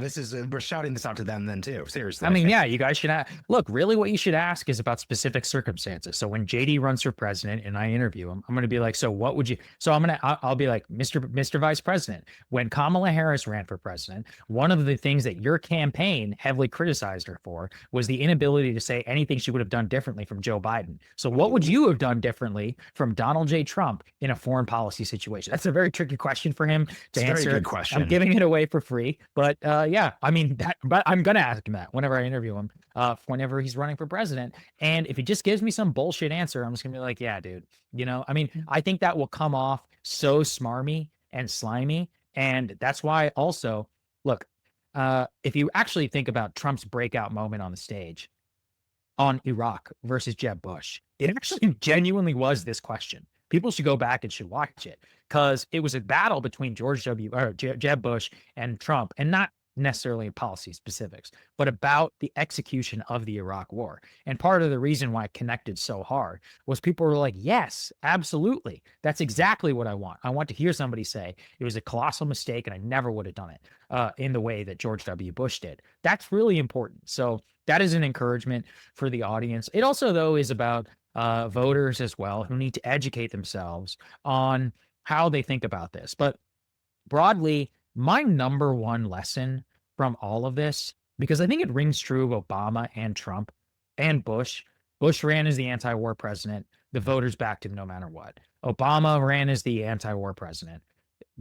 we're shouting this out to them then too. Seriously. I mean, yeah, you guys should look. Really, what you should ask is about specific circumstances. So when JD runs for president and I interview him, I'm going to be like, "So what would you?" So I'll be like, "Mr. Vice President, when Kamala Harris ran for president, one of the things that your campaign heavily criticized her for was the inability to say anything she would have done differently from Joe Biden. So what would you have done differently from Donald J. Trump in a foreign policy situation?" That's a very tricky question for him to answer. Very good question. I'm giving it away for free, but yeah, I mean, but I'm gonna ask him that whenever I interview him, whenever he's running for president. And if he just gives me some bullshit answer, I'm just gonna be like, yeah, dude. I mean, I think that will come off so smarmy and slimy, and that's why also, look, if you actually think about Trump's breakout moment on the stage on Iraq versus Jeb Bush, it actually genuinely was this question. People should go back and should watch it because it was a battle between Jeb Bush and Trump, and not necessarily policy specifics, but about the execution of the Iraq war. And part of the reason why it connected so hard was people were like, yes, absolutely. That's exactly what I want. I want to hear somebody say it was a colossal mistake and I never would have done it in the way that George W. Bush did. That's really important. So that is an encouragement for the audience. It also, though, is about voters as well who need to educate themselves on how they think about this. But broadly, my number one lesson from all of this, because I think it rings true of Obama and Trump and Bush. Bush ran as the anti-war president. The voters backed him no matter what. Obama ran as the anti-war president.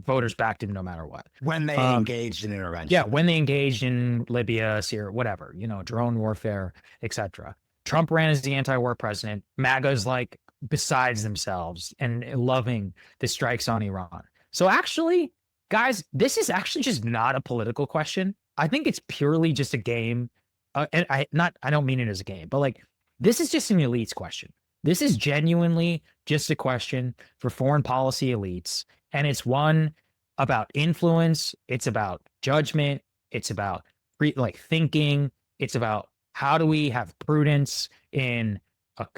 Voters backed him no matter what. When they engaged in intervention. Yeah, when they engaged in Libya, Syria, whatever, drone warfare, etc. Trump ran as the anti-war president. MAGA's like besides themselves and loving the strikes on Iran. So actually, guys, this is actually just not a political question. I think it's purely just a game. And I don't mean it as a game, but like this is just an elites question. This is genuinely just a question for foreign policy elites. And it's one about influence. It's about judgment. It's about thinking. It's about how do we have prudence in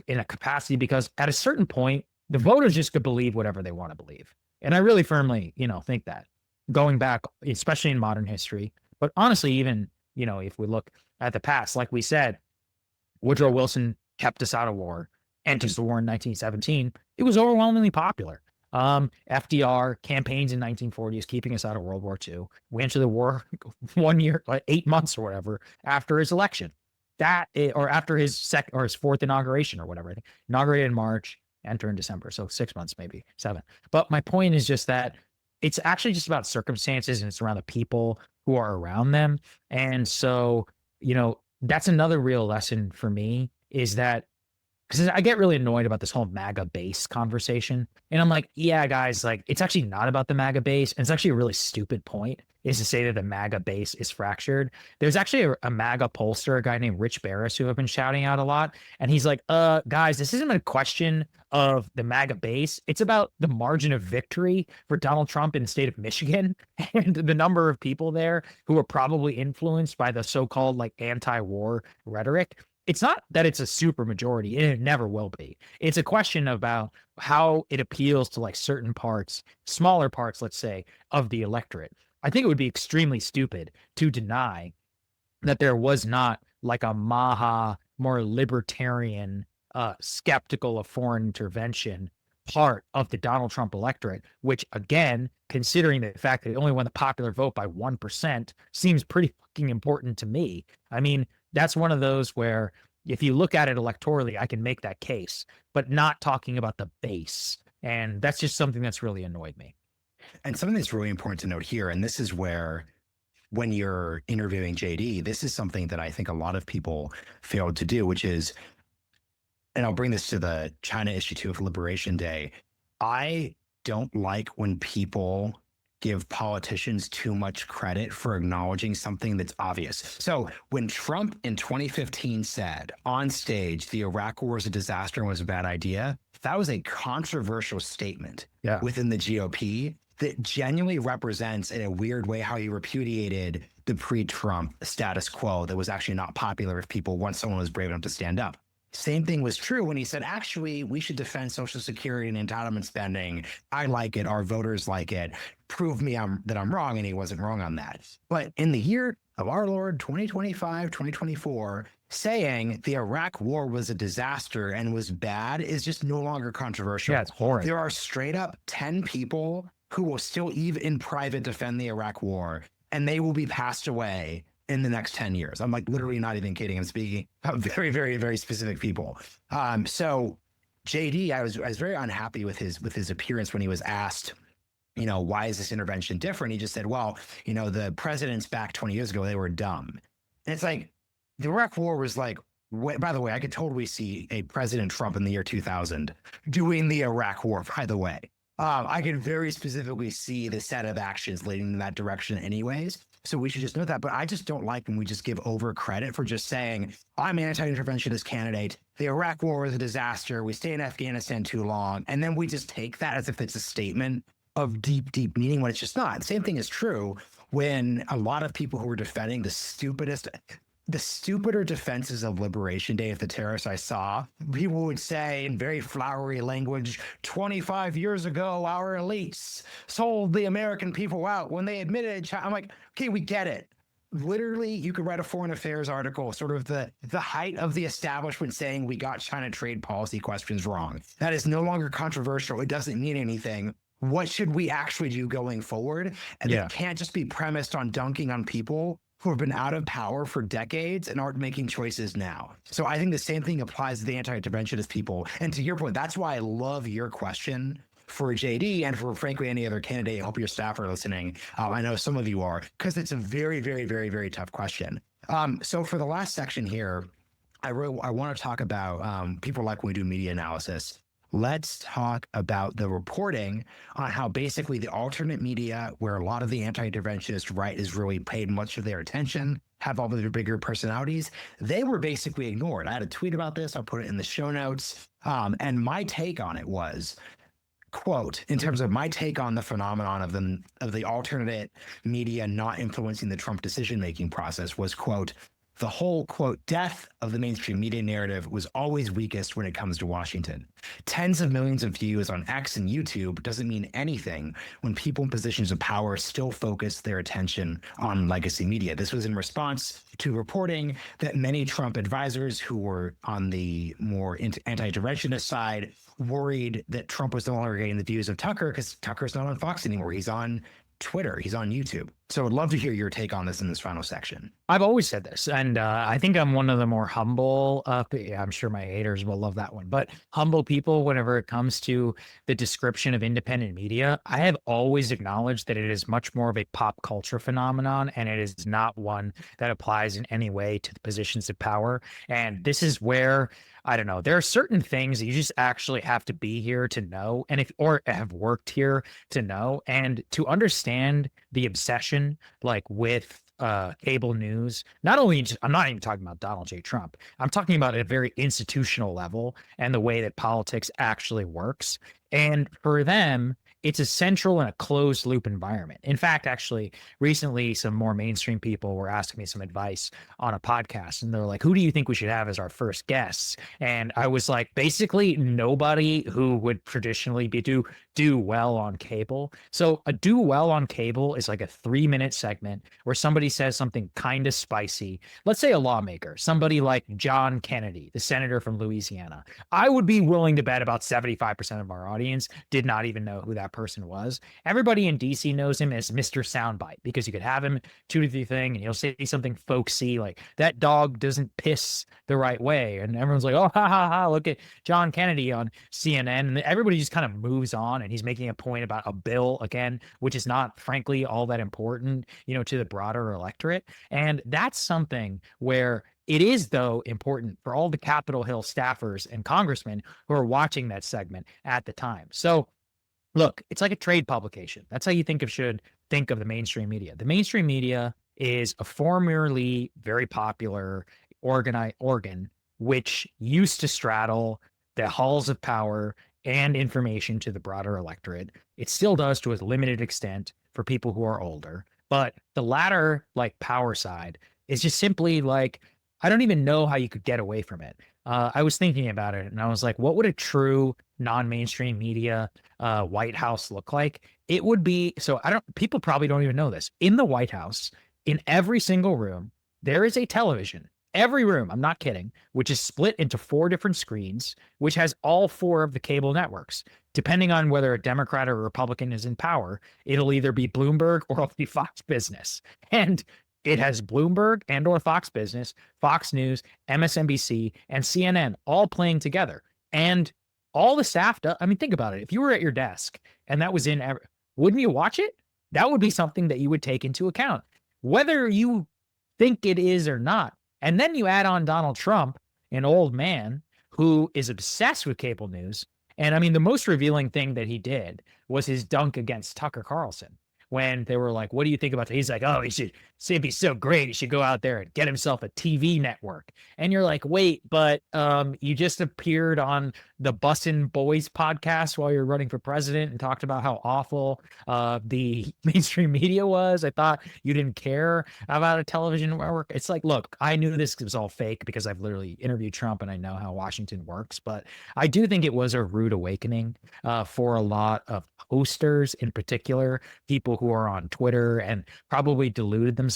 a capacity, because at a certain point, the voters just could believe whatever they want to believe. And I really firmly, think that going back, especially in modern history, but honestly, even, if we look at the past, like we said, Woodrow Wilson kept us out of war, enters the war in 1917. It was overwhelmingly popular. FDR campaigns in 1940s, keeping us out of World War II. We entered the war 1 year, like 8 months or whatever after his election. Or after his his fourth inauguration or whatever. I think inaugurated in March, enter in December. So 6 months, maybe 7. But my point is just that it's actually just about circumstances and it's around the people who are around them. And so, that's another real lesson for me is that, because I get really annoyed about this whole MAGA base conversation. And I'm like, yeah, guys, like it's actually not about the MAGA base. And it's actually a really stupid point is to say that the MAGA base is fractured. There's actually a MAGA pollster, a guy named Rich Barris, who I've been shouting out a lot. And he's like, guys, this isn't a question of the MAGA base. It's about the margin of victory for Donald Trump in the state of Michigan and the number of people there who are probably influenced by the so-called like anti-war rhetoric. It's not that it's a super majority, and it never will be. It's a question about how it appeals to like certain parts, smaller parts, let's say, of the electorate. I think it would be extremely stupid to deny that there was not like a MAGA, more libertarian, skeptical of foreign intervention part of the Donald Trump electorate, which again, considering the fact that it only won the popular vote by 1%, seems pretty fucking important to me. I mean, that's one of those where if you look at it electorally, I can make that case, but not talking about the base. And that's just something that's really annoyed me. And something that's really important to note here, and this is where when you're interviewing JD, this is something that I think a lot of people failed to do, which is, and I'll bring this to the China issue too of Liberation Day. I don't like when people give politicians too much credit for acknowledging something that's obvious. So when Trump in 2015 said on stage, the Iraq war was a disaster and was a bad idea, that was a controversial statement within the GOP that genuinely represents in a weird way how he repudiated the pre-Trump status quo that was actually not popular if people, once someone was brave enough to stand up. Same thing was true when he said, actually, we should defend Social Security and entitlement spending. I like it. Our voters like it. Prove me that I'm wrong. And he wasn't wrong on that. But in the year of our Lord, 2025, 2024, saying the Iraq war was a disaster and was bad is just no longer controversial. Yeah, it's horrid. There are straight up 10 people who will still, even in private, defend the Iraq war, and they will be passed away in the next 10 years. I'm like literally not even kidding. I'm speaking about very, very, very specific people. So JD, I was very unhappy with his appearance when he was asked, why is this intervention different? He just said, well, the presidents back 20 years ago, they were dumb. And it's like, the Iraq war was like, by the way, I could totally see a President Trump in the year 2000 doing the Iraq war, by the way. I can very specifically see the set of actions leading in that direction anyways. So we should just know that. But I just don't like when we just give over credit for just saying, I'm an anti-interventionist candidate. The Iraq war was a disaster. We stay in Afghanistan too long. And then we just take that as if it's a statement of deep, deep meaning when it's just not. The same thing is true when a lot of people who were defending the stupider defenses of Liberation Day of the terrorists I saw, people would say in very flowery language, 25 years ago, our elites sold the American people out when they admitted China. I'm like, okay, we get it. Literally, you could write a foreign affairs article, sort of the height of the establishment saying we got China trade policy questions wrong. That is no longer controversial. It doesn't mean anything. What should we actually do going forward? And it can't just be premised on dunking on people who have been out of power for decades and aren't making choices now. So I think the same thing applies to the anti-interventionist people. And to your point, that's why I love your question for JD and for frankly any other candidate. I hope your staff are listening. I know some of you are, because it's a very, very, very, very tough question. So for the last section here, I want to talk about people like when we do media analysis. Let's talk about the reporting on how basically the alternate media, where a lot of the anti-interventionist right is really paid much of their attention, have all of their bigger personalities, they were basically ignored. I had a tweet about this. I'll put it in the show notes. And my take on it was, quote, in terms of my take on the phenomenon of the alternate media not influencing the Trump decision-making process was, quote, the whole, quote, death of the mainstream media narrative was always weakest when it comes to Washington. Tens of millions of views on X and YouTube doesn't mean anything when people in positions of power still focus their attention on legacy media. This was in response to reporting that many Trump advisors who were on the more anti-interventionist side worried that Trump was no longer getting the views of Tucker because Tucker's not on Fox anymore. He's on Twitter. He's on YouTube. So I'd love to hear your take on this in this final section. I've always said this, and I think I'm one of the more humble, I'm sure my haters will love that one, but humble people whenever it comes to the description of independent media. I have always acknowledged that it is much more of a pop culture phenomenon, and it is not one that applies in any way to the positions of power. And this is where, I don't know, there are certain things that you just actually have to be here to know, and or have worked here to know, and to understand the obsession like with cable news. Not only, I'm not even talking about Donald J. Trump. I'm talking about at a very institutional level and the way that politics actually works. And for them, it's a central and a closed loop environment. In fact, actually, recently, some more mainstream people were asking me some advice on a podcast, and they're like, who do you think we should have as our first guests? And I was like, basically nobody who would traditionally do well on cable. So a do well on cable is like a 3-minute segment where somebody says something kind of spicy. Let's say a lawmaker, somebody like John Kennedy, the senator from Louisiana. I would be willing to bet about 75% of our audience did not even know who that person was. Everybody in DC knows him as Mr. Soundbite because you could have him do the thing and he'll say something folksy like that dog doesn't piss the right way. And everyone's like, oh, ha, ha, ha, look at John Kennedy on CNN. And everybody just kind of moves on, and he's making a point about a bill again, which is not, frankly, all that important, to the broader electorate. And that's something where it is, though, important for all the Capitol Hill staffers and congressmen who are watching that segment at the time. So look, it's like a trade publication. That's how you should think of the mainstream media. The mainstream media is a formerly very popular organ which used to straddle the halls of power and information to the broader electorate. It still does to a limited extent for people who are older. But the latter, like power side, is just simply like, I don't even know how you could get away from it. I was thinking about it and I was like, what would a true non-mainstream media White House look like? It would be so I don't people probably don't even know this. In the White House, in every single room, there is a television. Every room, I'm not kidding, which is split into 4 different screens, which has all 4 of the cable networks. Depending on whether a Democrat or a Republican is in power, it'll either be Bloomberg or it'll be Fox Business. And it has Bloomberg and or Fox Business, Fox News, MSNBC, and CNN all playing together. And all the staff does, I mean, think about it. If you were at your desk and that was wouldn't you watch it? That would be something that you would take into account, whether you think it is or not. And then you add on Donald Trump, an old man who is obsessed with cable news. And I mean, the most revealing thing that he did was his dunk against Tucker Carlson when they were like, "What do you think about that?" He's like, "Oh, he should it'd be so great. He should go out there and get himself a TV network." And you're like, "Wait, but you just appeared on the Bussin' Boys podcast while you're running for president and talked about how awful the mainstream media was. I thought you didn't care about a television network." It's like, look, I knew this was all fake because I've literally interviewed Trump and I know how Washington works, but I do think it was a rude awakening for a lot of posters, in particular, people who are on Twitter and probably deluded themselves,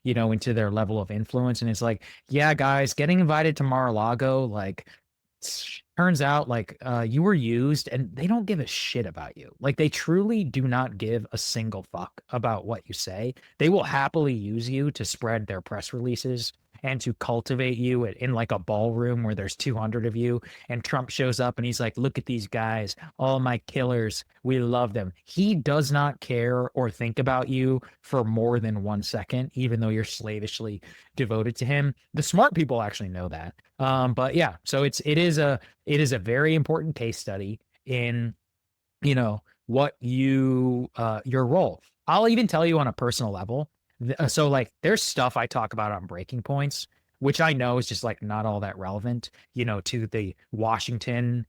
into their level of influence. And it's like, yeah, guys, getting invited to Mar-a-Lago, like, turns out like you were used and they don't give a shit about you. Like they truly do not give a single fuck about what you say. They will happily use you to spread their press releases and to cultivate you in like a ballroom where there's 200 of you and Trump shows up and he's like, "Look at these guys, all my killers, we love them." He does not care or think about you for more than 1 second, even though you're slavishly devoted to him. The smart people actually know that. But yeah, so it is a very important case study in, what your role. I'll even tell you on a personal level. So like there's stuff I talk about on breaking points, which I know is just like not all that relevant, to the Washington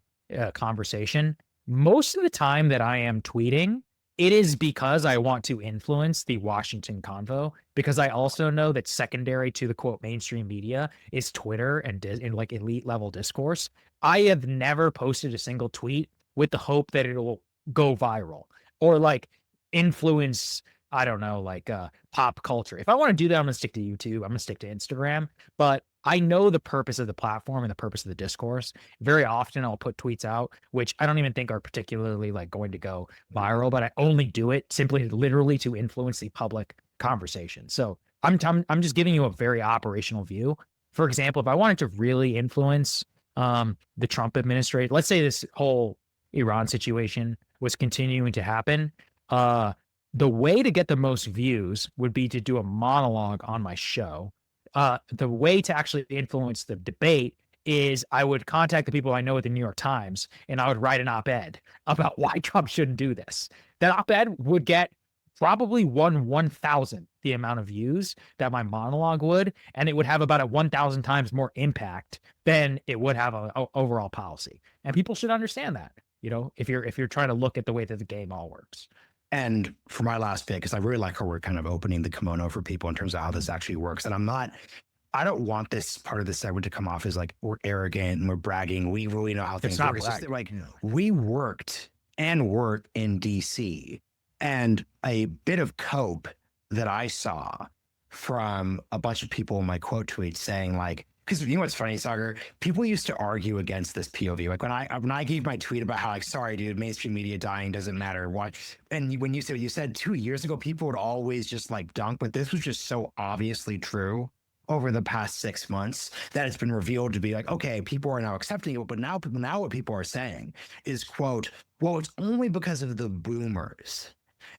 conversation. Most of the time that I am tweeting, it is because I want to influence the Washington convo, because I also know that secondary to the quote mainstream media is Twitter and like elite level discourse. I have never posted a single tweet with the hope that it'll go viral or like influence, I don't know, like pop culture. If I want to do that, I'm gonna stick to YouTube. I'm gonna stick to Instagram. But I know the purpose of the platform and the purpose of the discourse. Very often I'll put tweets out, which I don't even think are particularly like going to go viral, but I only do it simply literally to influence the public conversation. So I'm just giving you a very operational view. For example, if I wanted to really influence the Trump administration, let's say this whole Iran situation was continuing to happen, the way to get the most views would be to do a monologue on my show. The way to actually influence the debate is I would contact the people I know at the New York Times and I would write an op-ed about why Trump shouldn't do this. That op-ed would get probably 1/1000th the amount of views that my monologue would, and it would have about a 1,000 times more impact than it would have a overall policy. And people should understand that, if you're trying to look at the way that the game all works. And for my last bit, because I really like how we're kind of opening the kimono for people in terms of how this actually works. And I don't want this part of the segment to come off as like we're arrogant and we're bragging. We really know how things work. It's just like we worked and worked in DC. And a bit of cope that I saw from a bunch of people in my quote tweets saying like, because you know what's funny, Saagar? People used to argue against this POV. Like when I gave my tweet about how like, sorry, dude, mainstream media dying doesn't matter. What? And when you said 2 years ago, people would always just like dunk, but this was just so obviously true over the past 6 months that it's been revealed to be like, okay, people are now accepting it. But now what people are saying is, quote, well, it's only because of the boomers.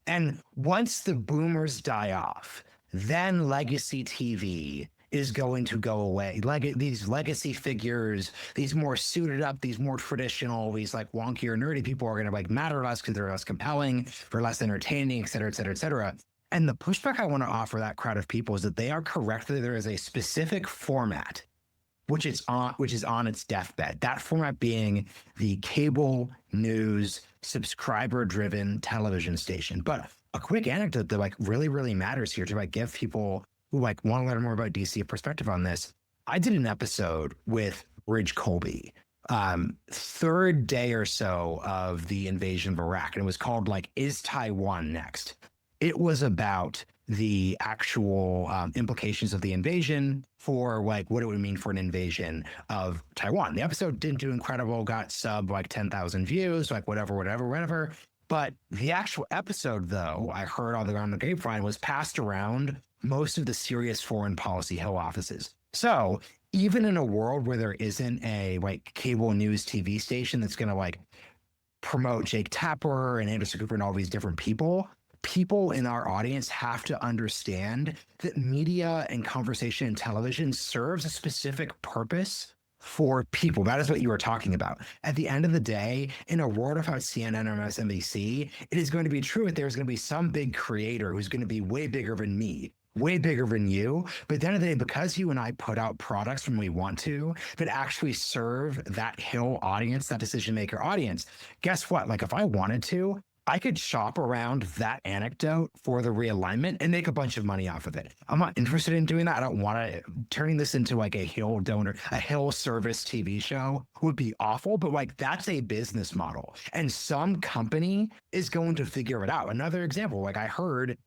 And once the boomers die off, then legacy TV is going to go away. Like these legacy figures, these more suited up, these more traditional, these like wonkier, nerdy people are going to like matter less because they're less compelling, they're less entertaining, et cetera, et cetera, et cetera. And the pushback I want to offer that crowd of people is that they are correct that there is a specific format which is on its deathbed. That format being the cable news subscriber-driven television station. But a quick anecdote that like really, really matters here to like give people who like want to learn more about DC a perspective on this. I did an episode with Ridge Colby. Third day or so of the invasion of Iraq, and it was called like, Is Taiwan Next? It was about the actual implications of the invasion for like what it would mean for an invasion of Taiwan. The episode didn't do incredible, got sub like 10,000 views, like whatever. But the actual episode, though, I heard on the grapevine, was passed around most of the serious foreign policy Hill offices. So even in a world where there isn't a like cable news TV station that's going to like promote Jake Tapper and Anderson Cooper and all these different people in our audience have to understand that media and conversation and television serves a specific purpose for people. That is what you were talking about. At the end of the day, in a world without CNN or MSNBC, it is going to be true that there's going to be some big creator who's going to be way bigger than me, way bigger than you. But at the end of the day, because you and I put out products when we want to that actually serve that Hill audience, that decision maker audience, guess what? Like if I wanted to, I could shop around that anecdote for the realignment and make a bunch of money off of it. I'm not interested in doing that. I don't want to turning this into like a Hill donor, a Hill service TV show would be awful, but like that's a business model and some company is going to figure it out. Another example, like I heard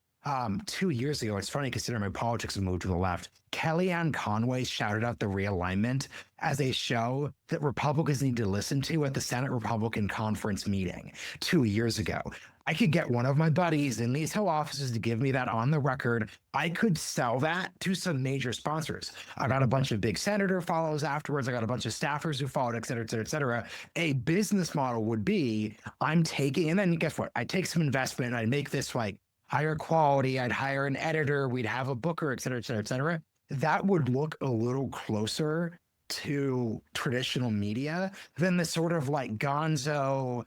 2 years ago, it's funny considering my politics have moved to the left, Kellyanne Conway shouted out the realignment as a show that Republicans need to listen to at the Senate Republican Conference meeting 2 years ago. I could get one of my buddies in these Hill offices to give me that on the record. I could sell that to some major sponsors. I got a bunch of big senator follows afterwards. I got a bunch of staffers who followed, et cetera, et cetera, et cetera. A business model would be I'm taking, and then guess what? I take some investment and I make this like higher quality. I'd hire an editor. We'd have a booker, et cetera, et cetera, et cetera. That would look a little closer to traditional media than the sort of like gonzo,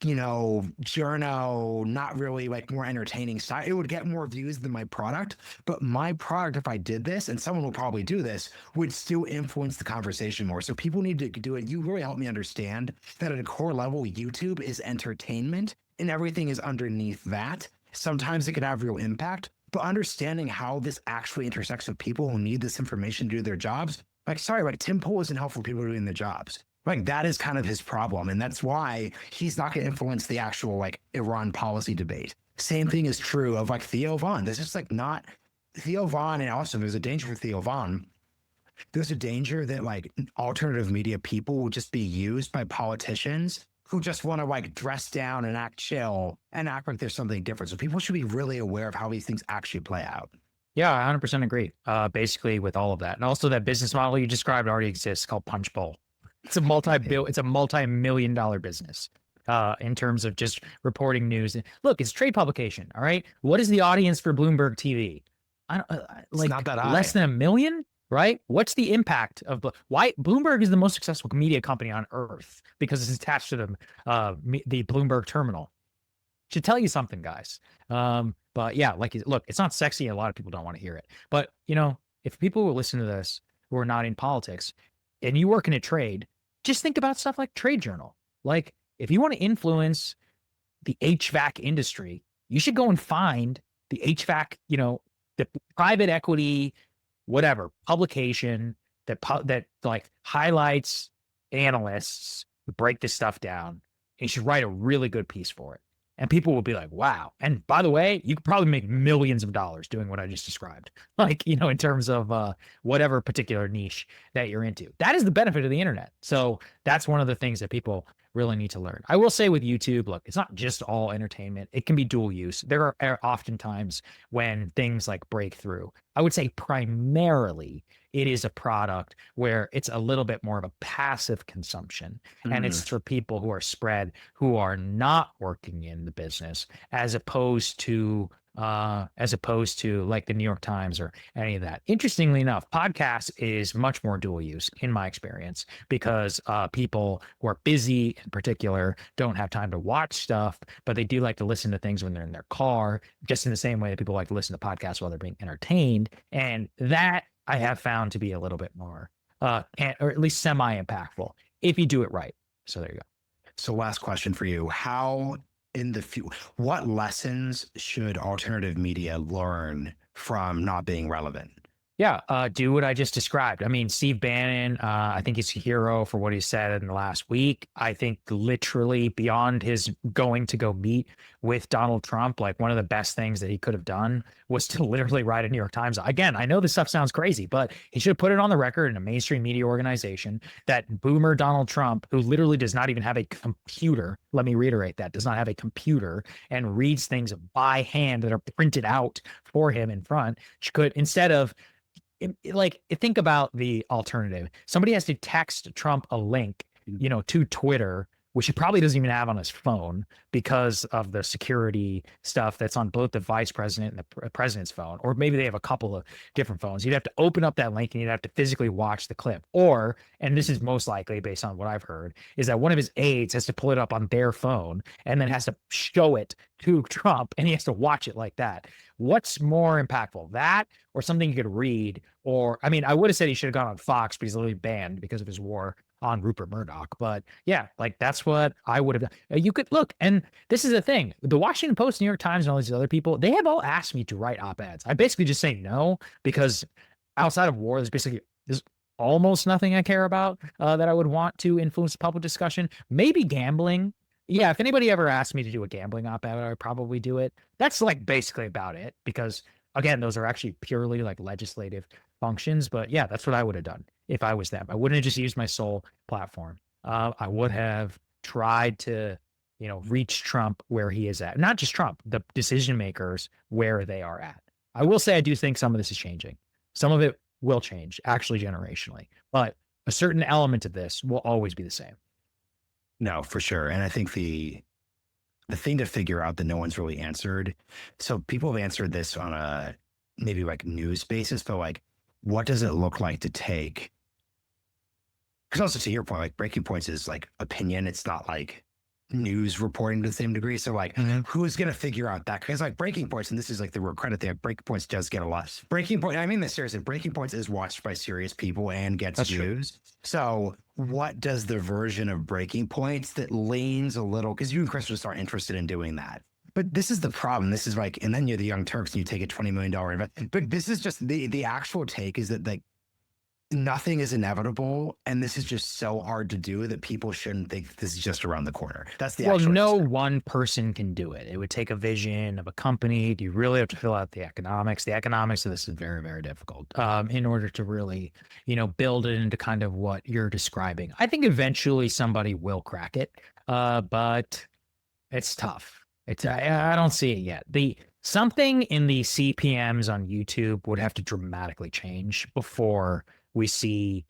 journo, not really like more entertaining style. It would get more views than my product, but my product, if I did this, and someone will probably do this, would still influence the conversation more. So people need to do it. You really help me understand that at a core level, YouTube is entertainment and everything is underneath that. Sometimes it could have real impact, but understanding how this actually intersects with people who need this information to do their jobs, like Tim Pool isn't helpful for people doing their jobs. Like that is kind of his problem. And that's why he's not going to influence the actual like Iran policy debate. Same thing is true of like Theo Von. There's just like not Theo Von. And also there's a danger for Theo Von. There's a danger that like alternative media people will just be used by politicians who just want to like dress down and act chill and act like there's something different. So people should be really aware of how these things actually play out. Yeah, I 100% agree. Basically with all of that. And also that business model you described already exists called Punchbowl. It's a multi-million-dollar business in terms of just reporting news. Look, it's trade publication. All right. What is the audience for Bloomberg TV? Like not that high. Less than 1 million, right? What's the impact of why Bloomberg is the most successful media company on earth because it's attached to the Bloomberg terminal. Should tell you something, guys. But yeah, look, it's not sexy. A lot of people don't want to hear it. But if people will listen to this who are not in politics and you work in a trade, just think about stuff like Trade Journal. Like if you want to influence the HVAC industry, you should go and find the HVAC, the private equity, whatever publication that like highlights analysts who break this stuff down. And you should write a really good piece for it. And people will be like, wow. And by the way, you could probably make millions of dollars doing what I just described, like, in terms of whatever particular niche that you're into. That is the benefit of the internet. So that's one of the things that people really need to learn. I will say with YouTube, look, it's not just all entertainment. It can be dual use. There are often times when things like break through. I would say primarily it is a product where it's a little bit more of a passive consumption. And it's for people who are spread, who are not working in the business, as opposed to like the New York Times or any of that. Interestingly enough, podcast is much more dual use in my experience because people who are busy in particular don't have time to watch stuff, but they do like to listen to things when they're in their car, just in the same way that people like to listen to podcasts while they're being entertained. And that I have found to be a little bit more, or at least semi-impactful if you do it right. So there you go. So last question for you. What lessons should alternative media learn from not being relevant? Yeah, do what I just described. I mean, Steve Bannon, I think he's a hero for what he said in the last week. I think literally beyond his going to go meet with Donald Trump, like one of the best things that he could have done was to literally write a New York Times. Again, I know this stuff sounds crazy, but he should have put it on the record in a mainstream media organization that boomer Donald Trump, who literally does not even have a computer, let me reiterate that, does not have a computer and reads things by hand that are printed out for him in front, could, instead of like, think about the alternative. Somebody has to text Trump a link, to Twitter, which he probably doesn't even have on his phone because of the security stuff that's on both the vice president and the president's phone. Or maybe they have a couple of different phones. You'd have to open up that link and you'd have to physically watch the clip. Or, and this is most likely based on what I've heard, is that one of his aides has to pull it up on their phone and then has to show it to Trump and he has to watch it like that. What's more impactful, that or something you could read? Or, I mean, I would have said he should have gone on Fox, but he's literally banned because of his war on Rupert Murdoch. But yeah, like that's what I would have done. You could look, and this is the thing: the Washington Post, New York Times, and all these other people, they have all asked me to write op-eds. I basically just say no because outside of war, there's almost nothing I care about that I would want to influence the public discussion. Maybe gambling. Yeah, if anybody ever asked me to do a gambling op-ed, I would probably do it. That's like basically about it because again, those are actually purely like legislative functions. But yeah, that's what I would have done if I was them. I wouldn't have just used my sole platform. I would have tried to, reach Trump where he is at. Not just Trump, the decision makers where they are at. I will say I do think some of this is changing. Some of it will change, actually generationally, but a certain element of this will always be the same. No, for sure. And I think the thing to figure out that no one's really answered. So people have answered this on a maybe like news basis, but like, what does it look like to take? Because also to your point, like breaking points is like opinion. It's not like news reporting to the same degree. So like, who's going to figure out that? Because like breaking points, and this is like the real credit thing. Breaking points does get a lot. Breaking point. I mean this seriously. Breaking points is watched by serious people and gets That's views. true. So what does the version of breaking points that leans a little? Because you and Chris just aren't interested in doing that. But this is the problem. This is like, and then you're the Young Turks and you take a $20 million investment. But this is just the actual take is that like nothing is inevitable. And this is just so hard to do that people shouldn't think this is just around the corner. That's the Well, actual no answer. one person can do it. It would take a vision of a company. Do you really have to fill out the economics? The economics of this is very, very difficult in order to really, build it into kind of what you're describing. I think eventually somebody will crack it, but it's tough. I don't see it yet. Something in the CPMs on YouTube would have to dramatically change before we see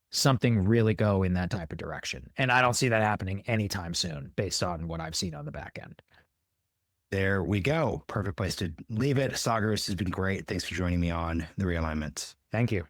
something really go in that type of direction. And I don't see that happening anytime soon based on what I've seen on the back end. There we go. Perfect place to leave it. Saagar, this has been great. Thanks for joining me on the realignment. Thank you.